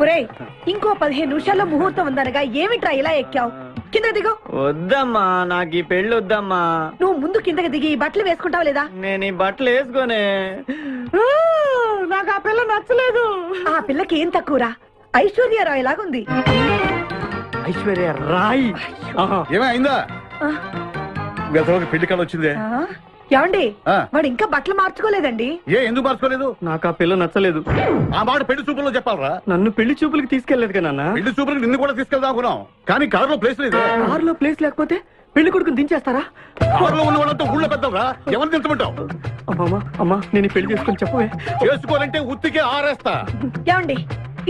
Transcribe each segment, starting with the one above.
ఒరేయ్, ఇంకో 15 నిమిషాల్లో ముహూర్తం ఉందనగా ఏమిట్రా ఇలా ఎక్కావు? కింద దిగు. వద్దమ్మా, నాకు ఈ పెళ్లి వద్దమ్మా. నువ్వు ముందు కిందకి దిగి ఈ బట్టలు వేసుకుంటావు లేదా? నేను ఈ బట్టలు వేసుకోనే. నాకు ఆ పిల్ల నచ్చలేదు. ఆ పిల్లకి ఏం తక్కువరా? ఐశ్వర్య రాయ్ లాగుంది. ఐశ్వర్య రాయ్ ఏమైందా? పెళ్లి కాలం వచ్చిందే. ఏమండి, వాడు ఇంకా బట్టలు మార్చుకోలేదండి. ఎందుకు మార్చుకోలేదు? నాకు ఆ పిల్ల నచ్చలేదు. ఆ మాట పెళ్లి చూపుల్లో చెప్పాలరా. నన్ను పెళ్లి చూపులకి తీసుకెళ్లేదు కదా నాన్న. పెళ్లి చూపులకి నిన్ను కూడా తీసుకెళ్దాం అనుకున్నాం, కానీ కారులో ప్లేస్ లేదు. కారులో ప్లేస్ లేకపోతే పెళ్లి కొడుకుని దించేస్తారా? కారులో ఉన్న వాళ్ళంతా ఊళ్ళో పెద్దవరా, ఎవరు దించమంటావు? అమ్మా అమ్మా, నేను పెళ్లి చేసుకుని చెప్పవే. చేసుకోవాలంటే ఉత్తికే ఆరేస్తా. ఏమండి,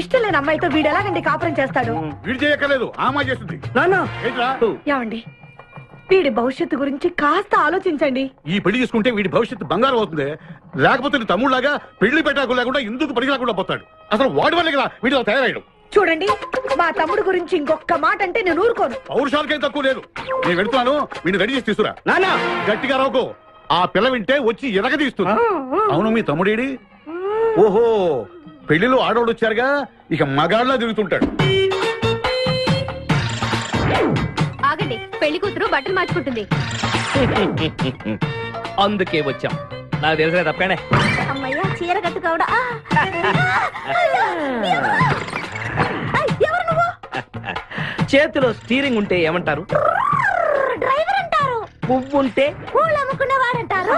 ఇష్టం లేని అమ్మాయితో వీడు ఎలాగండి కాపురం చేస్తాడు? వీడు చేయక్కర్లేదు, ఆ అమ్మాయి చేస్తుంది. నాన్న ఏమండి, వీడి భవిష్యత్తు గురించి కాస్త ఆలోచించండి. ఈ పెళ్లి చేసుకుంటే వీడి భవిష్యత్తు బంగారం అవుతుంది. లేకపోతే తమ్ముళ్లాగా పెళ్లి పెట్టాకు లేకుండా ఇందుకు పనికి రాకుండా పోతాడు. అసలు వాడి వల్లే కదా వీడిలో తయారయ్యాడు. చూడండి, మా తమ్ముడు గురించి ఇంకొక మాట అంటే నేను ఊరుకోను. పౌరుషాలకేం తక్కువ లేదు. నేను వెళ్తున్నాను, వీడిని రెడీ చేసి తీసుకురా. నాన్న గట్టిగా రావుకో, ఆ పిల్ల వింటే వచ్చి ఎరగదీస్తుంది. అవును, మీ తమ్ముడేడి? ఓహో, పెళ్లిలో ఆడవాళ్ళు వచ్చారుగా, ఇక మగాళ్ళ తిరుగుతుంటాడు. ఆగండి, పెళ్లి కూతురు బట్టలు మార్చుకుంటుంది. అందుకే వచ్చాం. నాకు తెలిసిన తప్పనే. అమ్మయ్యా, చీర కట్టుకోవడా? ఎవరు నువ్వు? చేతిలో స్టీరింగ్ ఉంటే ఏమంటారు? డ్రైవర్ అంటారు. పువ్వు ఉంటే పూలు అమ్ముకున్నవాడంటారు.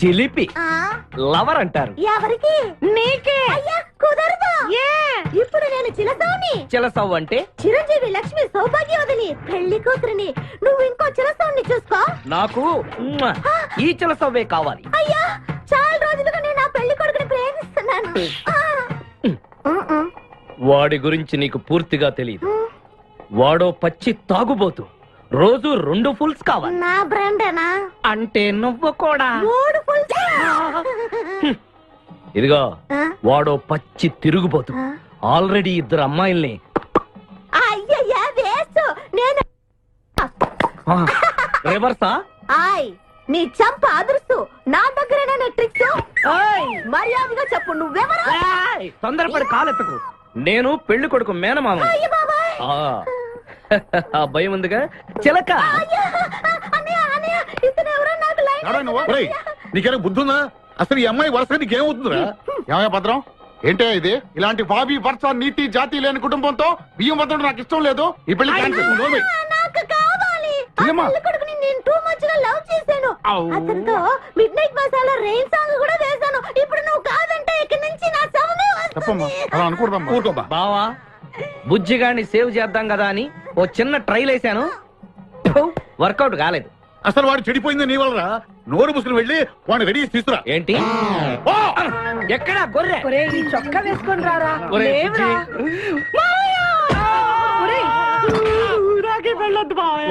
చిలిపి లవర్ అంటారు. ఎవరికి? నీకే. అయ్యా కుదరదు. ఇప్పుడు నేను చిలసౌని. చిలసవ్వు అంటే చిరంజీవి లక్ష్మి సౌభాగ్యవతిని, పెళ్లి కూతురిని. నువ్వు ఇంకో చిలసౌని చూసుకో. నాకు ఈ చిలసవ్వే కావాలి. అయ్యా, చాలా రోజులుగా నేను ఆ పెళ్లి కొడుకుని ప్రేమిస్తున్నాను. వాడి గురించి నీకు పూర్తిగా తెలియదు. వాడో పచ్చి తాగుబోతు. రోజు 2 ఫుల్స్ కావాలి. నా బ్రాండేనా? అంటే నువ్వు కూడా 3 ఫుల్స్. ఇదిగో, వాడో పచ్చి తిరుగుబోతు. ఆల్రెడీ 2 అమ్మాయిల్ని. అయ్యయ్యా, వేస్ట్. నేను రివర్సా? నీ చంప అదురుస్తూ నా దగ్గర ట్రిక్స్. మర్యాదగా చెప్పు, నువ్వెవరు? తొందరపడి కాలెత్తకు. నేను పెళ్లి కొడుకు మేనమామ. ఆ భయం ఉందిగా చిలక. నీకేనా బుద్ధుందా? అసలు ఈ అమ్మాయి వరుసగా నీకేమవుతుందిరా? ఏమయ్య భద్రం, ఏంటే ఇది? ఇలాంటి బాబీ వర్ష నీతి జాతి లేని కుటుంబంతో బియ్యం భద్రం నాకు ఇష్టం లేదు. ఈ పెళ్లి నాకు కావాలి. కొడుకుని నేను టూ మచ్ గా లవ్ చేశాను. అతనితో mid night masala rain song కూడా వేశాను. ఇప్పుడు నువ్వు కాదంటే ఇక్కడి నుంచి నా శవమే వస్తుంది. బావా, బుజ్జిగాన్ని సేవ్ చేద్దాం కదా అని ఓ చిన్న ట్రైల్ వేసాను, వర్కౌట్ కాలేదు. అసలు వాడు చెడిపోయింది నీ వల్ల. నోరు ముసుకుని వెళ్ళి వాడిని రెడీ చేసి తీసుకురా. ఏంటి? ఎక్కడా గొర్రె? ఈ చొక్కా వేసుకొని రారా.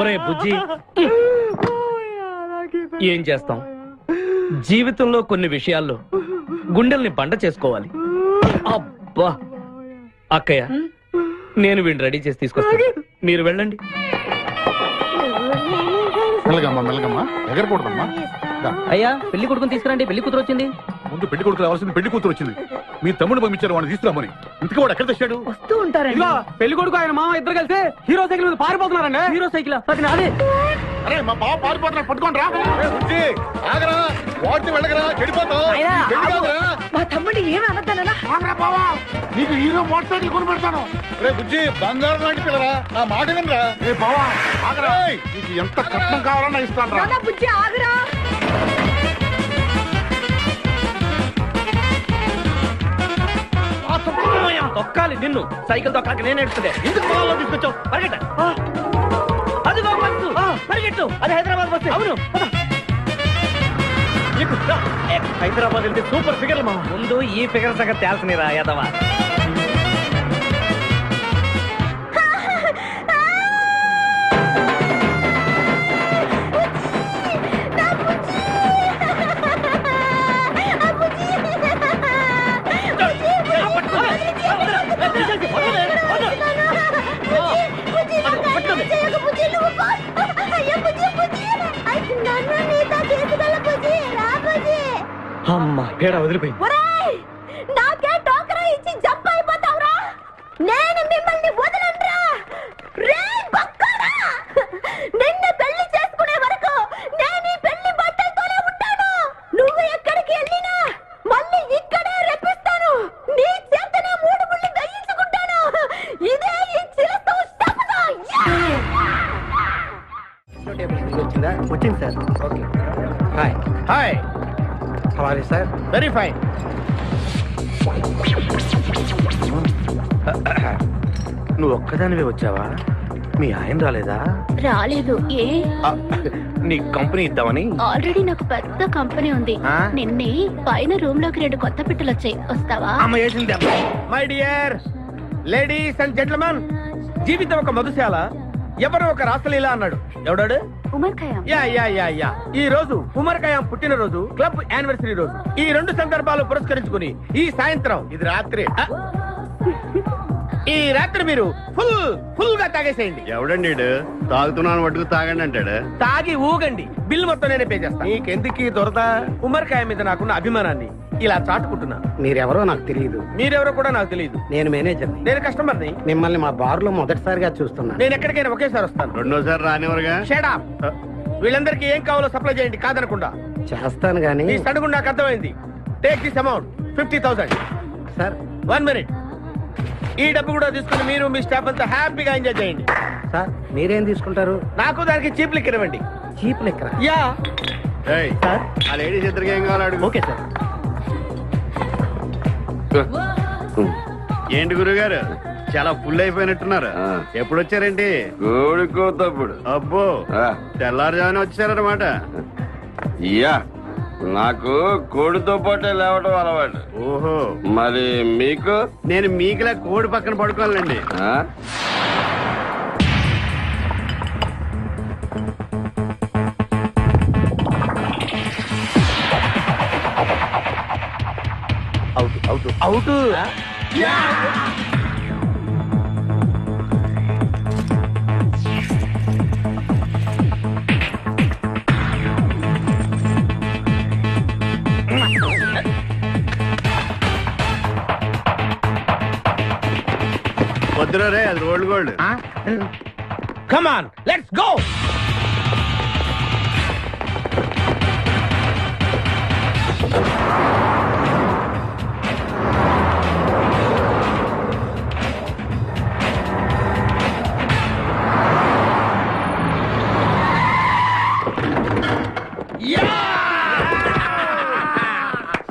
ఒరే బుజ్జి, ఏం చేస్తాం? జీవితంలో కొన్ని విషయాల్లో గుండెల్ని బండ చేసుకోవాలి. అబ్బా, అక్కయ్య, నేను వీడిని రెడీ చేసి తీసుకొస్తాను, మీరు వెళ్ళండి. మెల్లగమ్మా మెల్లగమ్మా, ఎగరకూడదమ్మా. అయ్యా, పెళ్లి కొడుకుని తీసుకురండి, పెళ్లి కూతురు వచ్చింది. ముందు పెళ్లి కొడుకు రావాల్సింది, పెళ్లి కూతురు వచ్చింది. మీ తమ్ముడు పంపించారు వాడిని తీసుకురామని. ఇంతకీ వాడు ఎక్కడ తెచ్చాడు? వస్తూ ఉంటారండి. పెళ్లి కొడుకు ఆయన మామ ఇద్దరు కలిసి హీరో సైకిల్ మీద పారిపోతున్నారండి. హీరో సైకిల్ అది నాదే. అరే మా బావ పారిపోతున్నా, పట్టుకోండి రా. ఆగరా, వాడిని వెళ్ళగరా, చెడిపోతావు. మా తమ్ముడిని ఏమి అనద్దనా? నీకు హీరో మోటార్ సైకిల్ కొని పెడతాను. రే బుజ్జి, బంగారం లాంటి పిల్లరా, ఆ మాట వినరా. రే బావా, ఆగరా, నీకు ఎంత కట్నం కావాలన్నా ఇస్తాను రా. బుజ్జి ఆగరా. తొక్కాలి నిన్ను, సైకిల్ తొక్కాలి నేను ఎడుతుంటే. ఎందుకు పొలంలో తీసుకొచ్చావు? పరిగెట్ట. అదిగో బస్సు, పరిగెట్టు. అది హైదరాబాద్ బస్సు. అవును, హైదరాబాద్ వెళ్తే సూపర్ ఫిగర్ మా. ముందు ఈ ఫిగర్ సగం తేల్చనిరా యాదవా. అమ్మా, పేడ వదిలిపోయింది. నాకే టోకరా ఇచ్చి జంప్ అయిపోతావు. Hi sir very fine. నువ్వు ఒక్కదానివే వచ్చావా? మీ ఆయన రాలేదా? రాలేదు. ఏ ఆ, నీ కంపెనీ ఇద్దామని. ఆల్రెడీ నాకు పెద్ద కంపెనీ ఉంది. ఆ? నిన్నే పైన రూమ్ లోకి 2 కొత్త పిట్టలు వచ్చాయి. వస్తావా? అమ్మ వేసింది దెబ్బ. My dear ladies and gentlemen, జీవితం ఒక మధుశాల, ఎవరో ఒక రాసలీల అన్నాడు. ఎవడాడు? Omar Khayyam. Yeah yeah yeah yeah. ఈ రోజు ఉమర్ ఖయాం పుట్టినరోజు, క్లబ్ యానివర్సరీ రోజు. ఈ 2 సందర్భాలు పురస్కరించుకుని ఈ సాయంత్రం, ఇది రాత్రి, ఈ రాత్రి మీరు ఫుల్ గా తాగేసేయండి. ఎవడండి తాగుతున్నాను మటుకు తాగండి అంటాడు. తాగి ఊగండి, బిల్ మొత్తం నేనే పే చేస్తాను. నీకెందుకు ఈ దొరద? ఉమర్ ఖయాం మీద నాకున్న అభిమానాన్ని ఇలా చాటుకుంటున్నా. మీరెవరో నాకు తెలియదు. మీరెవరో కూడా నాకు తెలియదు. నేను మేనేజర్ని. నేను కస్టమర్ని. మిమ్మల్ని మా బార్ లో మొదటిసారిగా చూస్తున్నా. నేను ఎక్కడికైనా ఒకేసారి వస్తాను. రెండోసారి రానివరుగా. Shut up. వీళ్ళందరికీ ఏం కావాలో సప్లై చేయండి, కాదనకుండా. చేస్తాను గానీ ఈ సడుగు నాకు అర్థమైంది. Take this amount 50,000. Sir 1 minute. ఈ డబ్బు కూడా తీసుకుని మీరు మీ స్టాఫ్ అంతా హ్యాపీగా ఎంజాయ్ చేయండి. సార్ మీరేం తీసుకుంటారు? నాకు దానికి చీప్ లిక్కర్ ఇవ్వండి. చీప్ లెక్కరా? యా. ఏయ్, సార్ ఆ లేడీస్ ఇద్దరికి ఏం కావాలి అడుగు. Okay sir. ఏంటి గురుగారు చాలా ఫుల్ అయిపోయినట్టున్నారు. ఎప్పుడు వచ్చారేంటి? కోడికోతప్పుడు అబ్బో, తెల్లారుజామున వచ్చారన్నమాట. ఇయ్యా నాకు కోడితో పాటే లేవటం అలవాటు. ఓహో, మరి మీకు? నేను మీకులా కోడి పక్కన పడుకోవాలండి. ఆ? అవుట్. వద్దురా రే, అది rolled gold. Come on, let's go.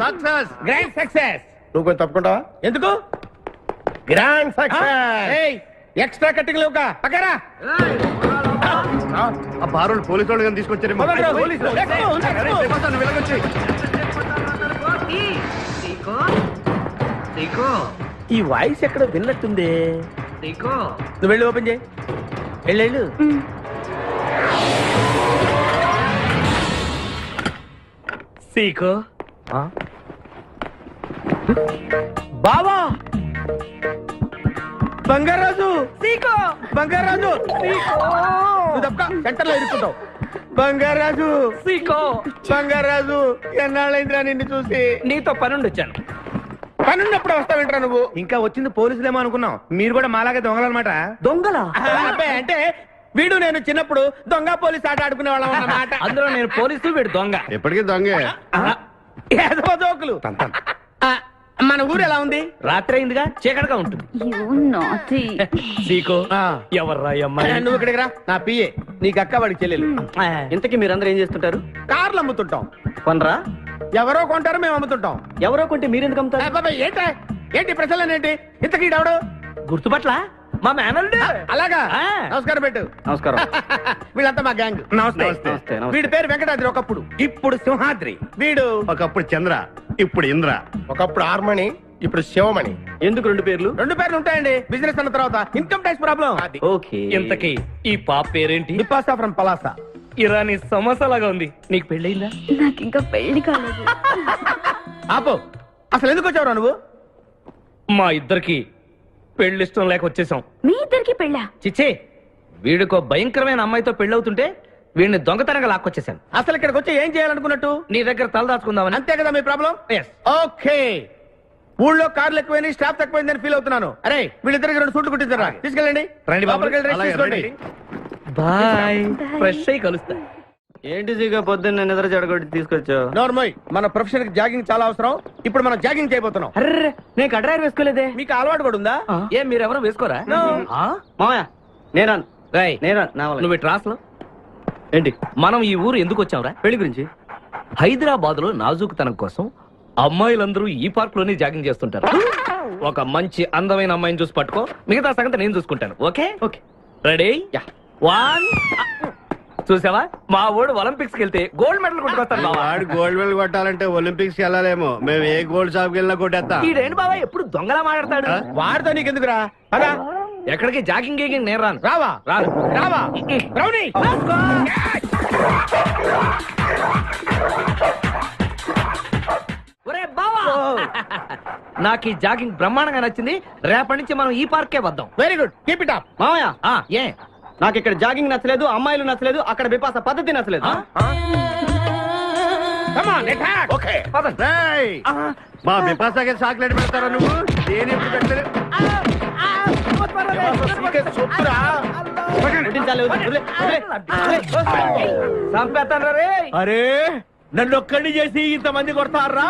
Success. Grand success. నువ్వు కొంచెం తప్పుకుంటావా? ఎందుకు? Grand success. ఎక్స్ట్రా కట్టింగ్ లేవుగా పక్కరా. ఆ బారోళ్ళు పోలీసు వాళ్ళు కానీ తీసుకొచ్చారేమో. మొదలు పోలీసులు. Let's go, let's go. వెళ్ళగొచ్చి. ఈ వాయిస్ ఎక్కడ విన్నట్టుంది. నువ్వు వెళ్ళి ఓపెన్ చేయి. వెళ్ళు. సీకో. బావా, బంగారాజు. సీకో, బంగారాజు. నువ్వు తప్ప సెంటర్ లో ఇరుక్కుంటావు. బంగారాజు, సీకో, బంగారాజు, ఎన్నాళ్ళైందిరా నిన్ను చూసి. నీతో పనుండి వచ్చాను. పనున్నప్పుడు వస్తావేంట్రా నువ్వు? ఇంకా వచ్చింది పోలీసులేమో అనుకున్నాం. మీరు కూడా మాలాగే దొంగలన్నమాట. దొంగలా? అబ్బాయి, అంటే వీడు నేను చిన్నప్పుడు దొంగ పోలీస్ ఆట ఆడుకునే వాళ్ళం అన్నమాట. అందులో నేను పోలీసు, వీడు దొంగ. ఎప్పటికీ దొంగే. ఏదో జోకులు. ఆ, మన ఊరు ఎలా ఉంది? రాత్రి అయిందిగా, చీకటిగా ఉంటుంది. సీకో, ఎవర్రా ఈ అమ్మాయి? నువ్వు ఇక్కడికి రా. నా పిఏ, నీకు అక్క వాడికి చెల్లెలు. ఇంతకీ మీరందరూ ఏం చేస్తుంటారు? కార్లు అమ్ముతుంటాం. కొనరా? ఎవరో కొంటారు, మేము అమ్ముతుంటాం. ఎవరో కొంటే మీరెందుకు అమ్ముతారు? అబ్బాయి, ఏంటి ప్రశ్నలేంటి? ఇంతకీ ఎవడు? గుర్తుపట్ల మా మేనల్లుడు. అలాగా? ఆ. నమస్కారం పెట్టు. నమస్కారం. వీళ్ళంతా మా గ్యాంగ్. నమస్తే. వీడి పేరు వెంకటాద్రి, ఒకప్పుడు. ఇప్పుడు సింహాద్రి. వీడు ఒకప్పుడు చంద్ర, ఇప్పుడు ఇంద్ర. ఒకప్పుడు ఆర్మణి, ఇప్పుడు శివమణి. ఎందుకు 2 పేర్లు? 2 పేర్లు ఉంటాయండి. బిజినెస్ అన్న తర్వాత ఇన్కమ్ ట్యాక్స్ ప్రాబ్లం. ఓకే. ఇంతకీ ఈ పాప పేరేంటి? బిపాసా ఫ్రమ్ పలాసా. ఇరానీ సమోసా లాగా ఉంది. నీకు పెళ్ళయిందా? నాకు ఇంకా పెళ్లి కాలేదు. ఆపో, అసలు ఎందుకు వచ్చావురా నువ్వు? మా ఇద్దరికి పెళ్లిష్టం లేక వచ్చేసాం. మీ ఇద్దరికి పెళ్ళా? చిచ్చే, వీడికో భయంకరమైన అమ్మాయితో పెళ్ళవుతుంటే వీడిని దొంగతనంగా లాక్కొచ్చేసాను. అసలు ఇక్కడికి వచ్చి ఏం చేయాలనుకున్నట్టు? నీ దగ్గర తలదాచుకుందామని. అంతే కదా మీ ప్రాబ్లం? Yes. ఓకే. ఊళ్ళో కార్లు ఎక్కువైంది, స్టాఫ్ తక్కువైందని ఫీల్ అవుతున్నాను. అరే, వీళ్ళిద్దరికి 2 సూట్లు కుట్టించారా? తీసుకెళ్ళండి. రండి బాబు. లోపలికి వెళ్ళి rest అలాగే, తీసుకోండి. రండి. బాయ్. ఫ్రెష్ అయ్యి కలుస్తా. ఏంటి సీగా పొద్దున్న నిద్ర చెడగొట్టి తీసుకొచ్చావు? నోర్మోయ్, మన ప్రొఫెషన్ కి జాగింగ్ చాలా అవసరం. ఇప్పుడు మనం జాగింగ్ చేయబోతున్నాం. అర్రే, నేను కడ్రాయర్ వేసుకోలేదే. మీకు అలవాటు కూడా ఉందా? ఏం మీరెవరూ వేసుకోరా? No. మామయ్య నేనా రేయ్, నేనా నా వల్ల. నువ్వు ఇటు రాసులో ఏంటి? మనం ఈ ఊరు ఎందుకు వచ్చావురా? పెళ్లి గురించి. హైదరాబాద్ లో నాజూకుతనం కోసం అమ్మాయిలందరూ ఈ పార్క్ లోనే జాగింగ్ చేస్తుంటారు. ఒక మంచి అందమైన అమ్మాయిని చూసి పట్టుకో, మిగతా సంగతి నేను చూసుకుంటాను. Okay okay ready? వన్. చూసావా, మా వాడు ఒలింపిక్స్ కి వెళ్తే గోల్డ్ మెడల్ కొట్టుకొస్తాను. వాడు గోల్డ్ మెడల్ కొట్టాలంటే ఒలింపిక్స్ కి వెళ్ళాలేమో. మేము ఏ గోల్డ్ షాప్ కి వెళ్ళినా కొట్టేస్తాం. ఈడేంటి బాబా ఎప్పుడు దొంగలా మాట్లాడతాడు? వాడితో నీకెందుకురా? అదా ఎక్కడికి జాగింగ్ గీగింగ్ నేను రాను. రావా రాను. రావా రౌడీ. ఒరే బావా, నాకు ఈ జాగింగ్ బ్రహ్మాండంగా నచ్చింది. రేపటి నుంచి మనం ఈ పార్కే వద్దాం. Very good, keep it up. మామయ్య ఏ నాకు ఇక్కడ జాగింగ్ నచ్చలేదు, అమ్మాయిలు నచ్చలేదు, అక్కడ బిపాస పద్ధతి నచ్చలేదు. Come on attack. ఓకే పదండి. రేయ్, మా బిపాసాకి చాక్లెట్ పెడతారా నువ్వు? నేను ఎప్పుడు పెట్టలేదు. చంపేస్తాను రే. అరే నన్ను ఒక్కడిని చేసి ఇంతమంది కొడతారా?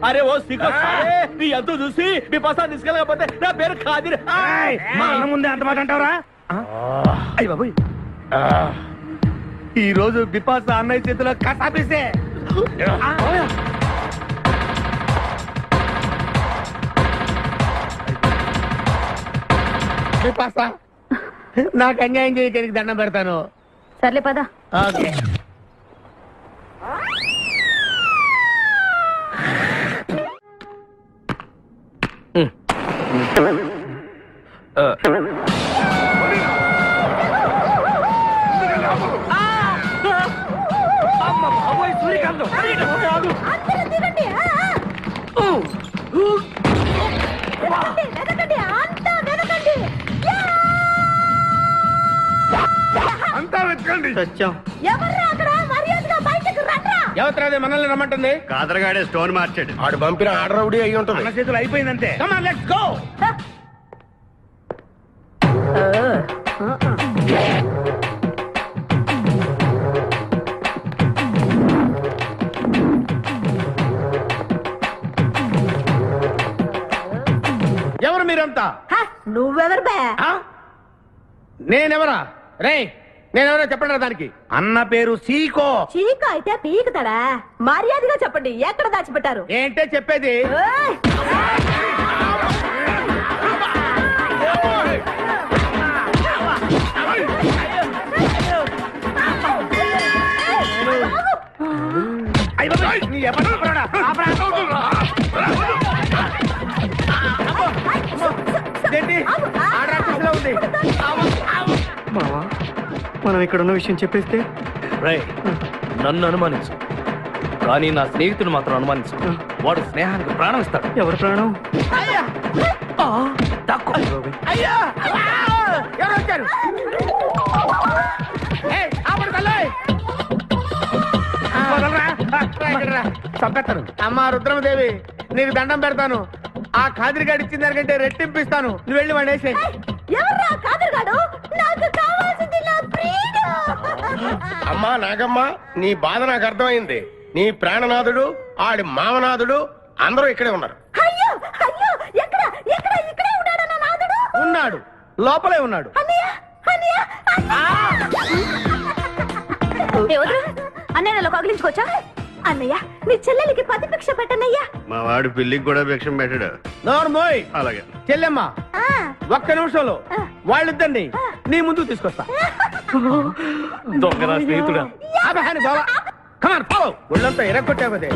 అరే ఓ సిగ్గు నీ ఎంతో చూసి మీ పసా తీసుకెళ్ళకపోతే నా పేరు ఖాదిర్. మా అన్న ముందే అంత మాట అంటావరా? అయ్య బాబోయ్, ఈ రోజు బిపాస అన్నయ్య చేతిలో కసాపిస్తే బిపాస నాకు అన్యాయం చేయడానికి దండం పెడతాను. సర్లే పద. ఓకే అమ్మ బాబోయ్, సూర్యకాంతం. అందరూ దిగండి. వెనకండి, అంతా వెనకండి. అంతా వెతకండి. ఎవర్రా అక్కడ? మర్యాదగా బయటకు రండ్రా. ఎవరు మనల్ని రమ్మంటుంది? కాదరగాడే స్టోన్ మార్చాడు. ఆడు పంపిన ఆర్డర్ రౌడీ అయి ఉంటుంది. మన చేతులు అయిపోయిందంతే. Come on let's go. ఎవరు మీరంతా? హ, నువ్వెవరు బే? ఆ? నేనెవరా? రే నేనెవరో చెప్పండి దానికి. అన్న పేరు సీకో. చీక అయితే పీకుతాడా? మర్యాదగా చెప్పండి, ఎక్కడ దాచిపెట్టారు? ఏంటే చెప్పేది? ఏయ్! నీ ఎవరు పరోడా? ఇదేంటి? ఆర్డర్ ఆఫీసులో ఉంది. మావా మనం ఇక్కడ ఉన్న విషయం చెప్పేస్తే రేయ్, నన్ను అనుమానించు, కానీ నా స్నేహితుడు మాత్రం అనుమానించు. వాడు స్నేహానికి ప్రాణం ఇస్తాడు. ఎవరి ప్రాణం? తక్కువ. అయ్యా ఎవరు వచ్చారు? ఏయ్, ఆపండి తల్లి. వదలరా. ఇక్కడ రా. చంపేస్తాను. అమ్మా రుద్రమదేవి, నీకు దండం పెడతాను. ఆ ఖాదిరిగాడు ఇచ్చిన దానికంటే రెట్టింపిస్తాను. నువ్వు వెళ్ళి వాడు వేసే. ఎవర్రా కాదరుగాడు? నాకు కావాల్సింది నా ప్రియుడు. అమ్మా నాగమ్మ, నీ బాధ నాకు అర్థమైంది. నీ ప్రాణనాథుడు, ఆడి మామనాథుడు అందరూ ఇక్కడే ఉన్నారు. అయ్యో అయ్యో, ఎక్కడ ఎక్కడ? ఇక్కడే ఉన్నాడా నా నాదుడు? ఉన్నాడు, లోపలే ఉన్నాడు. అన్నయ్య అన్నయ్య అన్నయ్య నన్ను కగిలించుకోవచ్చా? అన్నయ్య, నీ చెల్లెలికి పతి భిక్ష పెట్టనయ్యా. మా వాడు పిల్లికి కూడా భిక్షం పెట్టాడు. నోర్మోయ్. అలాగే చెల్లెమ్మ, ఆ, ఒక్క నిమిషంలో వాళ్ళిద్దరిని నీ ముందుకు తీసుకొస్తా. దొంగరా స్నేహితుడా. అబహాని బావా. Come on, follow. ఒళ్ళంతా ఎరగొట్టావు అదే.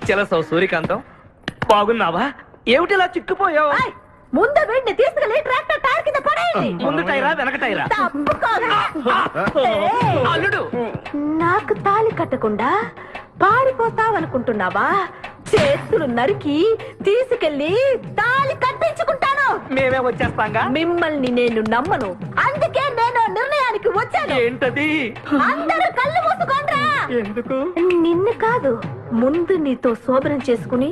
చెలసవు సూర్యకాంతం, బాగున్నావా? ఏమిటిలా చిక్కుపోయావు? ఏయ్, ముందు వీడిని తీసుకెళ్లి ట్రాక్టర్ టైర్ కింద పడేయండి. ముందు టైరా వెనక టైరా? తప్పు కాదు. ఏయ్, అల్లుడు, నాకు తాళి కట్టకుండా పారిపోతావనుకుంటున్నావా? చేతులు నరికి తీసుకెళ్లి తాళి కట్టించుకుంటాను. మేమే వచ్చేస్తాంగా. మిమ్మల్ని నేను నమ్మను, అందుకే నేను నిర్ణయానికి వచ్చాను. ఏంటది? అందరూ కళ్ళు మూసుకోండ్రా. ఎందుకు? నిన్ను కాదు, ముందు నీతో శోభనం చేసుకుని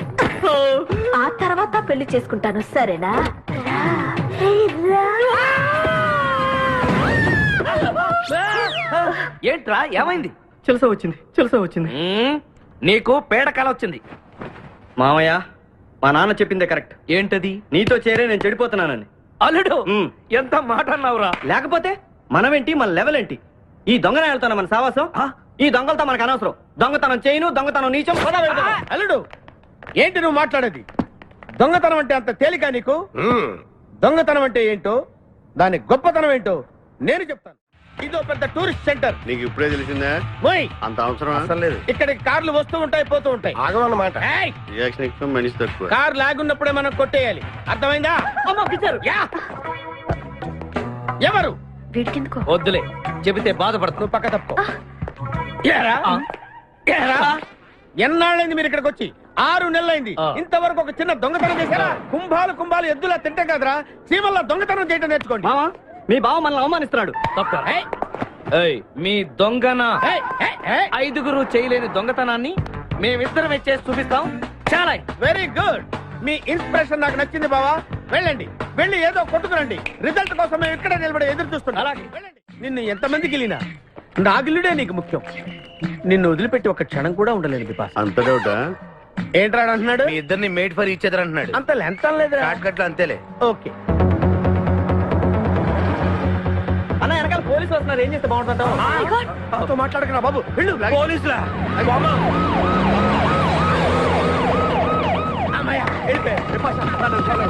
ఆ తర్వాత పెళ్లి చేసుకుంటాను, సరేనా? ఏంట్రా, ఏమైంది? చెలసా వచ్చింది. నీకు పేడకల వచ్చింది. మామయ్య, మా నాన్న చెప్పిందే కరెక్ట్. ఏంటది? నీతో చేరే నేను చెడిపోతున్నానని. అల్లుడు, మ్. ఎంత మాట అన్నావురా. లేకపోతే మనమేంటి, మన లెవెల్ ఏంటి? ఈ దొంగనే వెళ్తాను మన సావాసం ఈ దొంగలతో మనకు అనవసరం. దొంగతనం చేయను, దొంగతనం నీచం. అల్లుడు ఏంటి నువ్వు మాట్లాడేది? దొంగతనం అంటే అంత తేలిక నీకు? దొంగతనం అంటే ఏంటో, దాని గొప్పతనం ఏంటో నేను చెప్తాను. ఇదో పెద్ద టూరిస్ట్ సెంటర్. నీకు ఇప్పుడే తెలిసిందా? మోయ్, అంత అవసరం అసలు లేదు. ఇక్కడికి కార్లు వస్తూ ఉంటాయి, పోతూ ఉంటాయి. ఆగమన్నమాట. ఏయ్, రియాక్షన్ ఎక్కువ, మనిషి తక్కువ. కార్ లాగున్నప్పుడే మనం కొట్టేయాలి, అర్థమైందా? యా. ఎవరు? వీడికెందుకో వద్దులే, చెబితే బాధపడుతుంది. నువ్వు పక్క తప్పుకో. ఏరా? ఏరా? ఎన్నాళ్ళైంది మీరు ఇక్కడికి వచ్చి? 6 నెలలైంది. ఇంతవరకు ఒక చిన్న దొంగతనం చేశారా? కుంభాలు ఎద్దులా తింటే కదరా చీమల్లో దొంగతనం చేయటం నేర్చుకోండి. మావా, మీ బావ మనల్ని అవమానిస్తున్నాడు. ఏయ్, ఏయ్, మీ దొంగన ఏయ్, ఏయ్, ఏయ్. 5గురు చేయలేని దొంగతనాన్ని మేమిద్దరం చేసి చూపిస్తాం. చాలా వెరీ గుడ్. మీ ఇన్స్పిరేషన్ నాకు నచ్చింది బావా. వెళ్ళండి, వెళ్ళి ఏదో కొట్టుకురండి. రిజల్ట్ కోసం మేము ఇక్కడే నిలబడి ఎదురు చూస్తున్నాం. అలాగే వెళ్ళండి. నిన్ను ఎంతమందికి వెళ్ళినా నా గిల్లుడే నీకు ముఖ్యం. నిన్ను వదిలిపెట్టి ఒక క్షణం కూడా ఉండలేదు బిపాస్. అంత డౌటా? ఏంట్రా అంటున్నాడు? మీ ఇద్దరిని మేడ్ ఫర్ ఈచ్ అదర్ అంటున్నాడు. అంత లెంత్ లేదురా. షార్ట్ కట్ లో అంతేలే. ఓకే. అన్న వెనకాల పోలీసు వస్తున్నారు, ఏం చేస్తే బాగుంటుంటావు? నాతో మాట్లాడకరా బాబు. వెళ్ళు. పోలీసులా? అమ్మయ్య, వెళ్ళిపోయా. బిపాస, చాలు.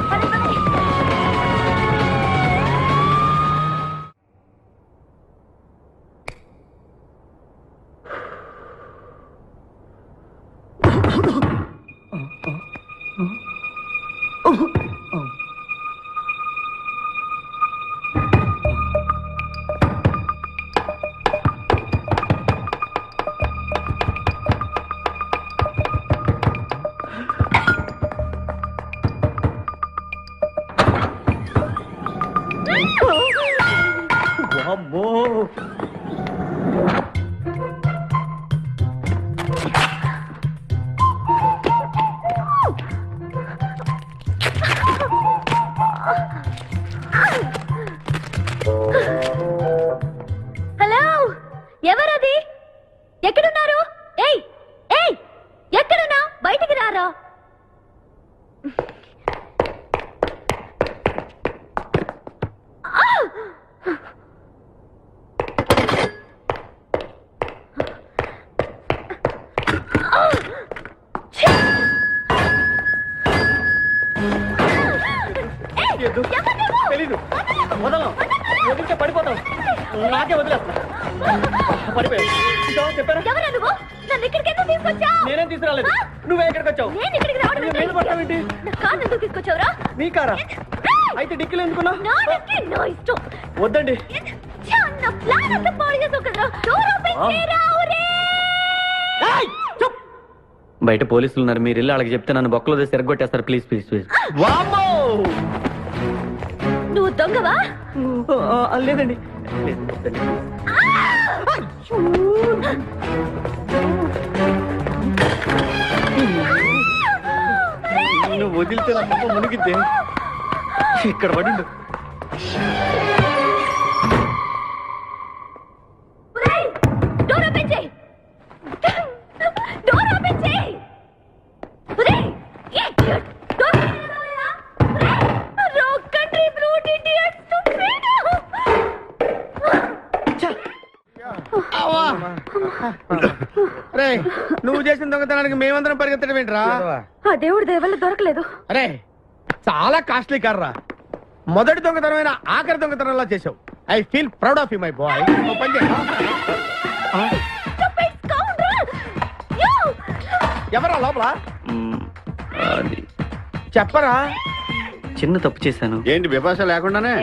హలో, ఎవరది? ఎక్కడున్నారు? ఏయ్ ఏయ్, ఎక్కడున్నా? బయటికి రారా. తెలీదు. వదలం, వదిలితే పడిపోతాం. నాకే వదిలేస్తా. పడిపోయావు చెప్పారా? ఎవరా నువ్వు? నన్ను ఇక్కడికి ఎందుకు తీసుకొచ్చావు? నేనేం తీసుకురాలేదు. నువ్వే ఎక్కడికి వచ్చావు? నేను ఇక్కడికి రావడం నువ్వు మీద పడతావేంటి? నా కారు ఎందుకు తీసుకొచ్చావురా? నీ కారా? అయితే డిక్కీలో ఎందుకున్నా? నా డిక్కీ నా ఇష్టం. వద్దండి. చిన్న ప్లాన్ అంతా పాడు చేసావు కదరా. డోర్ ఓపెన్ చేయరా. బయట పోలీసులు ఉన్నారు, మీరు ఇల్లు వాళ్ళకి చెప్తే నన్ను బొక్కలో తీసి ఎరగొట్టేస్తారు. Please please please. నువ్వు దొంగవా? లేదండి. నువ్వు వదిలితే నా మొక్క మునిగిద్దే. ఇక్కడ పడిండు. డోర్ ఓపెన్ చేయి. డోర్ ఓపెన్ చేయి. Door wrong country brute idiot stupid. అరే, నువ్వు చేసిన దొంగతనానికి మేమందరం పరిగెత్తడం ఏంట్రా? ఆ దేవుడి దయవల్ల దొరకలేదు. అరే, చాలా కాస్ట్లీ కార్రా. మొదటి దొంగతనమైన ఆఖరి దొంగతనంలా చేసావు. I feel proud of you my boy. పని చేయి. ఎవరా లోపల? చెప్పరా? చిన్న తప్పు చేశాను. ఏంటి విపాస లేకుండానే?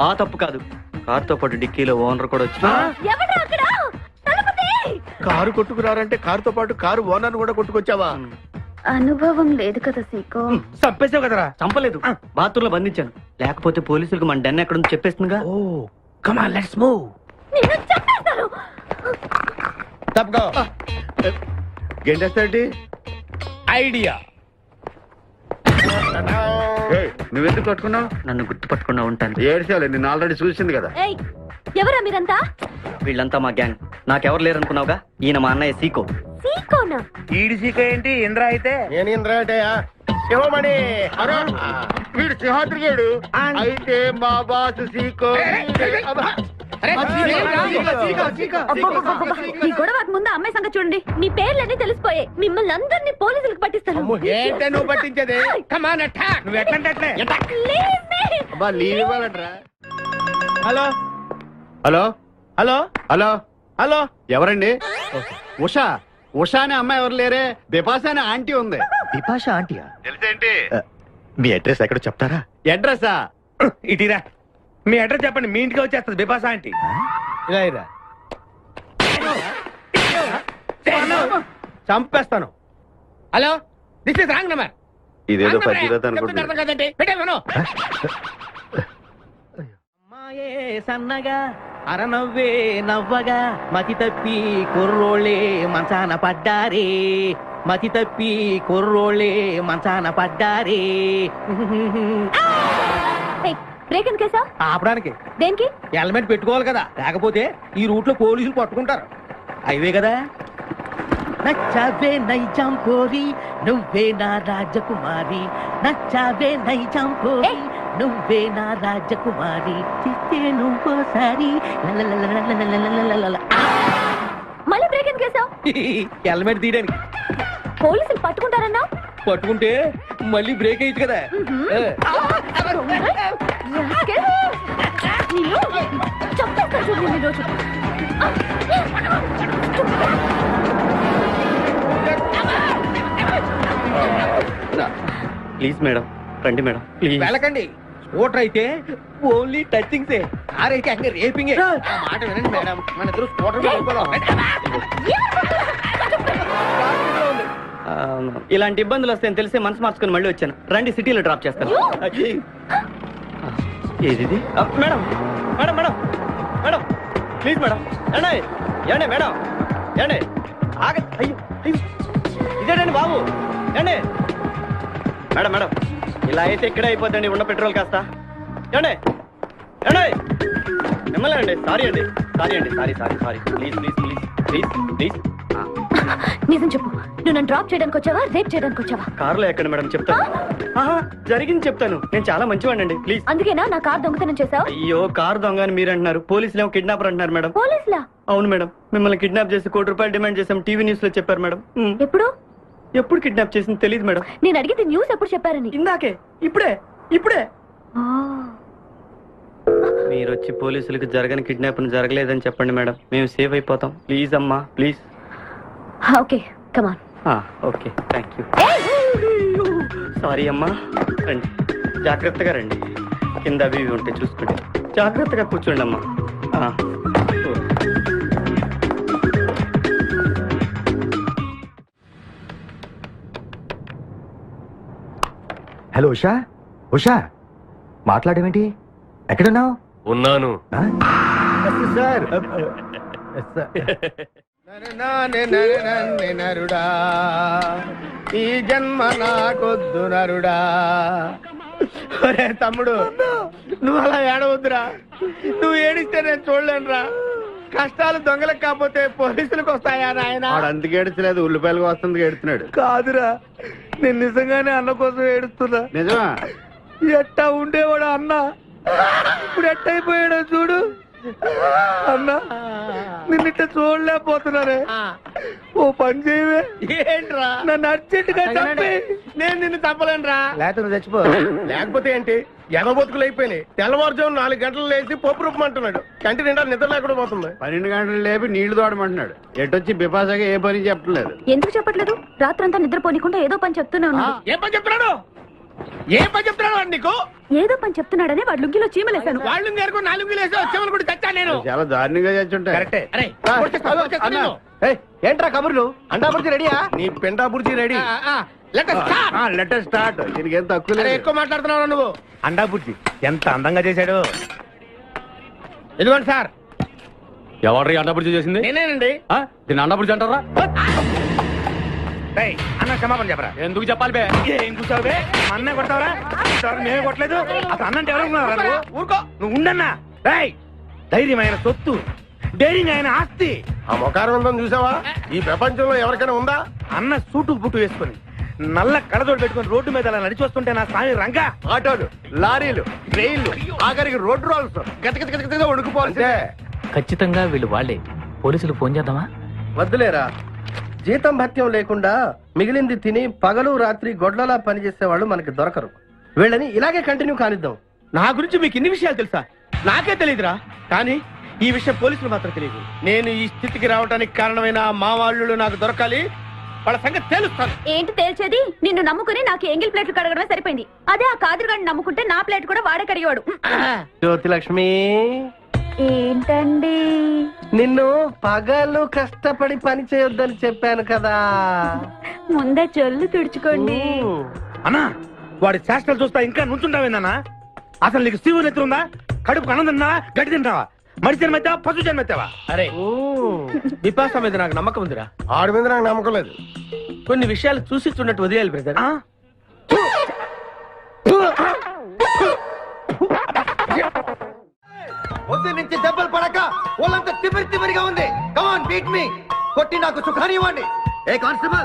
ఆ తప్పు కాదు, కార్తో పాటు డిక్కీలో ఓనర్ కూడా వచ్చి ఎవడ్రా అక్కడ? తలుపు తీయ్. కారు కొట్టుకురారంటే కారుతో పాటు కారు ఓనర్ కూడా కొట్టుకొచ్చావా? అనుభవం లేదు కదా సీకో. చంపేసావు కదరా. చంపలేదు, బాత్రూమ్ లో బంధించాను. లేకపోతే పోలీసులకు మన డెన్ ఎక్కడ చెప్పేస్తుందిగా. Oh come on, let's move. నిన్ను చంపేస్తాను. తప్పుకో. గెంటేస్తాంటి ఐడియా. నువ్వెందుకు కట్టుకున్నావు? నన్ను గుర్తుపట్టకుండా ఉంటాను. ఏడ్చాలి, నిన్ను ఆల్రెడీ చూసింది కదా. ఏయ్, ఎవరా మీరంతా? వీళ్ళంతా మా గ్యాంగ్. నాకెవరు లేరనుకున్నావుగా, ఈయన మా అన్నయ్య సీకో. సీకోనా? ఈడి సీకో ఏంటి? ఇంద్ర అయితే నేను ఇంద్ర అంటే శివమణి. వీడు సింహాద్రిగాడు అయితే మా బాసు సీకో. ఈ గొడవకు ముందు అమ్మాయి సంగతి చూడండి. మీ పేర్లన్నీ తెలిసిపోయాయి. మిమ్మల్ని అందరినీ పోలీసులకు పట్టిస్తాను. ఏంటే నువ్వు పట్టించేది? కమాన్ అటాక్. నువ్వు ఎట్లంటే అబ్బా లీవ్ ఇవ్వాలంటరా. Hello hello hello hello hello, ఎవరండి? ఉషా. ఉషా అనే అమ్మాయి ఎవరు లేరే, బిపాసా అనే ఆంటీ ఉంది. బిపాష ఆంటీయా? తెలుసేంటి? మీ అడ్రస్ ఎక్కడో చెప్తారా? అడ్రసా? ఇటీరా మీ అడ్రస్ చెప్పండి, మీ ఇంటికి వచ్చేస్తుంది బిపాసా ఆంటీ. ఇలా ఇరా. చంపేస్తాను. Hello, this is wrong number. ఇదేదో పచ్చిరత అనుకుంటున్నా. అర్థం కదండి, పెట్టేను. అమ్మాయే సన్నగా అరనవ్వే నవ్వగా మతి తప్పి కుర్రోళ్ళే మంచాన పడ్డారే, మతి తప్పి కుర్రోళ్ళే మంచాన పడ్డారే. బ్రేక్ ఎందుకేసా? ఆపడానికి దేనికి? హెల్మెట్ పెట్టుకోవాలి కదా, లేకపోతే ఈ రూట్ లో పోలీసులు పట్టుకుంటారు. హైవే కదా. నచ్చావే నైజాం కోరి నువ్వే నా రాజకుమారి, నచ్చావే నైజాం కోరి నువ్వే నా రాజకుమారి, చిత్తే నువ్వోసారి. మళ్ళీ బ్రేక్ ఎందుకేసావు? హెల్మెట్ తీయడానికి. పోలీసులు పట్టుకుంటారన్నా? పట్టుకుంటే మళ్ళీ బ్రేక్ అయ్యింది కదా. చంపేస్తా చూడండి ఈ రోజు. ప్లీజ్ మేడం, రండి మేడం ప్లీజ్. వెళ్ళకండి. స్కూటర్ అయితే ఓన్లీ టచింగ్ సే, కార్ అయితే అంగ రేపింగ్. మాట వినండి మేడం, మన ఇద్దరు స్కూటర్ మీద వెళ్ళిపోదాం. ఇలాంటి ఇబ్బందులు వస్తాయని తెలిసి మనసు మార్చుకుని మళ్ళీ వచ్చాను. రండి సిటీలో డ్రాప్ చేస్తాను. ఏది madam? Madam madam madam please madam. ఏండి ఏండి మేడం, ఏండి ఆగ. అయ్యో అయ్యో, ఇదేనండి బాబు. ఏండి మేడం మేడం, ఇలా అయితే ఇక్కడే అయిపోద్దండి ఉన్న పెట్రోల్ కాస్త. ఏండి ఏండి మిమ్మల్ని అండి. సారీ అండి, సారీ అండి, sorry sorry sorry. Please please please please please. నిజం చెప్పు, నువ్వు నన్ను డ్రాప్ చేయడానికి వచ్చావా, రేప్ చేయడానికి వచ్చావా? కారులో ఎక్కండి మేడం, చెప్తాను. జరిగింది చెప్తాను. నేను చాలా మంచివాడినండి, ప్లీజ్. అందుకేనా నా కార్ దొంగతనం చేసావు? అయ్యో, కారు దొంగ అని మీరు అంటున్నారు, పోలీసులు ఏమో కిడ్నాపర్ అంటున్నారు మేడం. పోలీసులా? అవును మేడం, మిమ్మల్ని కిడ్నాప్ చేసి ₹1 కోటి డిమాండ్ చేసాం, టీవీ న్యూస్ లో చెప్పారు మేడం. ఎప్పుడు? ఎప్పుడు కిడ్నాప్ చేసింది తెలియదు మేడం. నేను అడిగితే న్యూస్ ఎప్పుడు చెప్పారని. ఇందాకే, ఇప్పుడే ఇప్పుడే. ఆ. మీరు వచ్చి పోలీసులకు జరగని కిడ్నాప్ జరగలేదని చెప్పండి మేడం, మేము సేఫ్ అయిపోతాం. ప్లీజ్ అమ్మా please. Okay come on. Okay thank you. Sorry అమ్మా, రండి జాగ్రత్తగా రండి. కింద అవి ఇవి ఉంటే చూసుకోండి, జాగ్రత్తగా కూర్చోండి అమ్మా. హలో ఉషా. ఉషా మాట్లాడమేంటి? ఎక్కడున్నావు? ఉన్నాను. సార్ నరుడా, ఈ జన్మ నాకొద్దు నరుడా. ఒరే తమ్ముడు, నువ్వు అలా ఏడవద్దురా. నువ్వు ఏడిస్తే నేను చూడలేనురా. కష్టాలు దొంగలకు కాకపోతే పోలీసులకు వస్తాయా నాయన? వాడు అందుకు ఏడుస్తలేదు, ఉల్లిపాయలకు వస్తుంది ఏడుతున్నాడు. కాదురా, నేను నిజంగానే అన్న కోసం ఏడుస్తున్నా. నిజమా? ఎట్టా ఉండేవాడు అన్న, ఇప్పుడు ఎట్టయిపోయాడో చూడు. అన్నా, నిన్నిట్ట చూడలేకపోతున్నారే. ఓ పని చేయవే. ఏంట్రా? నన్ను అర్జెంట్ గా చంపి. నేను నిన్ను చంపలేనురా. లేకపోతే నువ్వు చచ్చిపో. లేకపోతే ఏంటి, ఎగబొతుకులు అయిపోయినాయి. తెల్లవారుజాము 4 గంటలు లేచి పప్పు రూపమంటున్నాడు. కంటి నిండా నిద్ర లేకుండా పోతుంది. 12 గంటలు లేపి నీళ్లు తోడమంటున్నాడు. ఎటొచ్చి బిపాసాగా ఏ పని చెప్పట్లేదు. ఎందుకు చెప్పట్లేదు? రాత్రంతా నిద్రపోనికుండా ఏదో పని చెప్తూనే ఉన్నాడు. ఏం పని చెప్తున్నాడు? ఏం పని చెప్తున్నాడు వాడు నీకు? ఏదో పని చెప్తున్నాడని వాడు లుంగిలో చీమలేశాను. వాళ్ళు నేర్కు 4 లేసి వచ్చేవాళ్ళు కూడా చచ్చా నేను. చాలా దారుణంగా చచ్చుంటాయి. కరెక్టే. ఏంట్రా కబుర్లు? అండా బుర్జీ రెడీయా? నీ పెండా బుర్జీ రెడీ. Letter start. దీనికి ఏం తక్కువ లేదు. ఎక్కువ మాట్లాడుతున్నావు నువ్వు. అండా బుర్జీ ఎంత అందంగా చేశాడు. ఇదిగోండి సార్. ఎవరు అండబుర్జీ చేసింది? నేనేనండి. దీన్ని అండబుర్జీ అంటారా? అన్న క్షమాపణ చెప్పరా. ఎందుకు చెప్పాలి బే? ఏం కూర్చోవు బే? అన్నే కొడతావరా? మేమే కొట్టలేదు. అసలు అన్నంటే ఎవరు? ఊరుకో, నువ్వు ఉండన్నా. ధైర్యమైన సొత్తు, డైరింగ్ ఆయన ఆస్తి. ఆ ముఖారవిందం చూసావా? ఈ ప్రపంచంలో ఎవరికైనా ఉందా? అన్న సూటు బుట్టు వేసుకుని నల్ల కళ్ళజోడు పెట్టుకుని రోడ్డు మీద అలా నడిచి వస్తుంటే నా స్వామి రంగా. ఆటోలు, లారీలు, ట్రైన్లు, ఆఖరికి రోడ్ రోల్స్ గతగతగతగా వణుకుపోతే ఖచ్చితంగా వీళ్ళు వాళ్ళే. పోలీసులు ఫోన్ చేద్దామా? వద్దులేరా, జీతం భత్యం లేకుండా మిగిలింది తిని పగలు రాత్రి గొడ్లలా పనిచేసే మనకి దొరకరు. వీళ్ళని ఇలాగే కంటిన్యూ కానిద్దాం. నా గురించి మీకు ఇన్ని విషయాలు తెలుసా? నాకే తెలియదురా. కానీ ఈ విషయం పోలీసులు మాత్రం తెలియదు. నేను ఈ స్థితికి రావడానికి కారణమైన మా వాళ్ళు నాకు దొరకాలి. వాళ్ళ సంగతి తెలుస్తాను. ఏంటి తేల్చేది? నిన్ను నమ్ముకుని నాకు ఎంగిల్ ప్లేట్లు కడగడమే సరిపోయింది. అదే ఆ కాదురుగాడిని నమ్ముకుంటే నా ప్లేట్ కూడా వాడే కడిగేవాడు. జ్యోతి లక్ష్మి, ఏంటండి? నిన్ను పగలు కష్టపడి పని చేయొద్దని చెప్పాను కదా. ముందే చెల్లు తుడుచుకోండి. అన్నా, వాడి చేష్టలు చూస్తా ఇంకా నుంచుంటావేందన్నా? అసలు నీకు శివుని నెత్తుందా? కడుపు అన్నం తిన్నా, గడ్డి తింటావా? మడి జన్మెత్తావా, పశు జన్మెత్తావా? అరే విపాస మీద నాకు నమ్మకం ఉందిరా. ఆడి మీద నాకు నమ్మకం లేదు. కొన్ని విషయాలు చూసి చూడట్టు వదిలేయాలి బ్రదర్. పొద్దు నుంచి దెబ్బలు పడక వాళ్ళంతా తిమిరిగా ఉంది. కమాన్ బీట్ మీ, కొట్టి నాకు సుఖాన్ని ఇవ్వండి. ఏ కానిస్టేబుల్,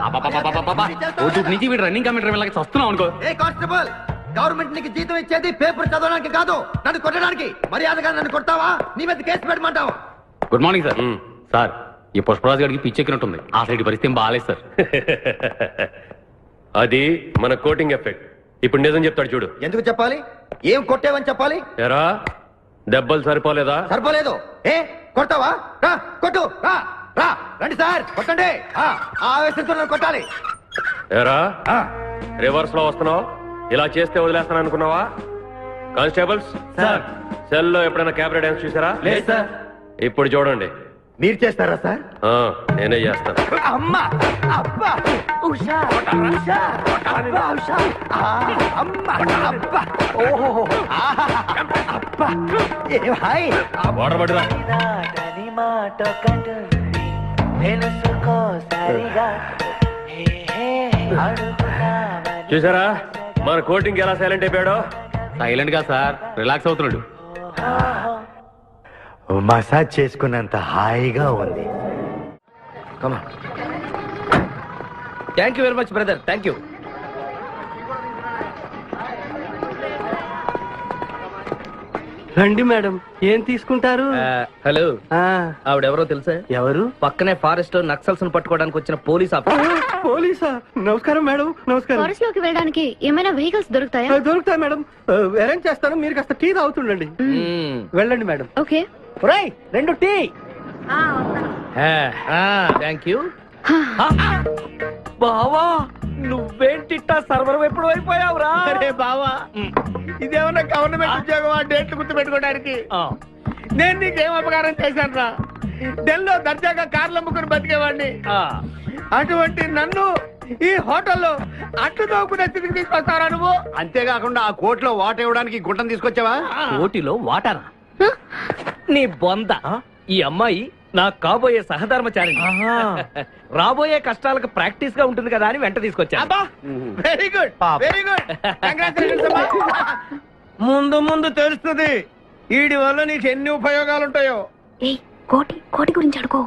నుంచి వీడు రన్నింగ్ కమిటీ వెళ్ళకి వస్తున్నాం అనుకో. ఏ కానిస్టేబుల్, గవర్నమెంట్ నీకు జీతం ఇచ్చేది పేపర్ చదవడానికి కాదు, నన్ను కొట్టడానికి. మర్యాదగా నన్ను కొడతావా, నీ మీద కేసు పెట్టమంటావా? Good morning sir. సార్, ఈ పుష్పరాజు గారికి పిచ్చెక్కినట్టుంది. ఆ సైడ్ పరిస్థితి బాగాలేదు సార్. అది మన కోటింగ్ ఎఫెక్ట్. ఇప్పుడు నిజం చెప్తాడు చూడు. ఎందుకు చెప్పాలి? ఏం కొట్టేవని చెప్పాలి? ఎరా, దెబ్బలు సరిపోలేదా? సరిపోలేదు. ఏ కొడతావా? రా కొట్టు, రా రా, రండి సార్ కొట్టండి. ఆవేశంతో నన్ను కొట్టాలి. ఎరా, రివర్స్ లో వస్తున్నావు. ఇలా చేస్తే వదిలేస్తాను అనుకున్నావా? కానిస్టేబుల్స్ సార్, సెల్ లో ఎప్పుడైనా క్యాబరే డాన్స్ చూసారా? లేదు సార్. ఇప్పుడు చూడండి. మీరు చేస్తారా సార్? నేనే చేస్తాను. అమ్మా, అబ్బా, ఉషా, ఉషా, అబ్బా, ఉషా, అమ్మా, అబ్బా, ఓహో, అబ్బా, ఏ భాయ్, వాటర్ పట్టురా. చూసారా మన కోటింగ్ ఎలా సైలెంట్ అయిపోయాడో? సైలెంట్ గా సార్, రిలాక్స్ అవుతున్నాడు. మసాజ్ చేసుకున్నంత హాయిగా ఉంది. Thank you very much brother, thank you. రండి మేడం, ఏం తీసుకుంటారు? హలో, ఆవిడెవరో తెలుసా? ఎవరు? పక్కనే ఫారెస్ట్ లో నక్సల్స్ పట్టుకోవడానికి వచ్చిన పోలీస్ ఆఫీసర్. పోలీసా? నమస్కారం మేడం. నమస్కారం. ఫారెస్ట్ లోకి వెళ్ళడానికి ఏమైనా వెహికల్స్ దొరుకుతాయా? దొరుకుతాయి మేడం, అరేంజ్ చేస్తాను. మీరు కాస్త టీ తాగుతుండండి. వెళ్ళండి మేడం. ఓకే. రెండు టీ. Thank you. బావా, నువ్వేంటిట్టా సర్వర్ ఎప్పుడు అయిపోయావురా? అరే బావా, ఇదేమన్నా గవర్నమెంట్ ఉద్యోగం? ఆ డేట్లు గుర్తు పెట్టుకోవడానికి నేను నీకేం అపకారం చేశాను రా? ఢిల్లీలో దర్జాగా కార్లు అమ్ముకుని బతికేవాడిని. అటువంటి నన్ను ఈ హోటల్లో అట్లు తోకునే స్థితికి తీసుకొస్తారా నువ్వు? అంతేకాకుండా ఆ కోర్టులో వాట ఇవ్వడానికి గుట్టం తీసుకొచ్చావా? ఓటిలో వాటారా? నీ బొంద. ఈ అమ్మాయి నా కాబోయే సహధర్మచారి. రాబోయే కష్టాలకు ప్రాక్టీస్ గా ఉంటుంది కదా అని వెంట తీసుకొచ్చా. Very good, very good. ముందు ముందు తెలుస్తుంది వీడి వల్ల నీకు ఎన్ని ఉపయోగాలు ఉంటాయో. కోటి కోటి గురించి అడుకో.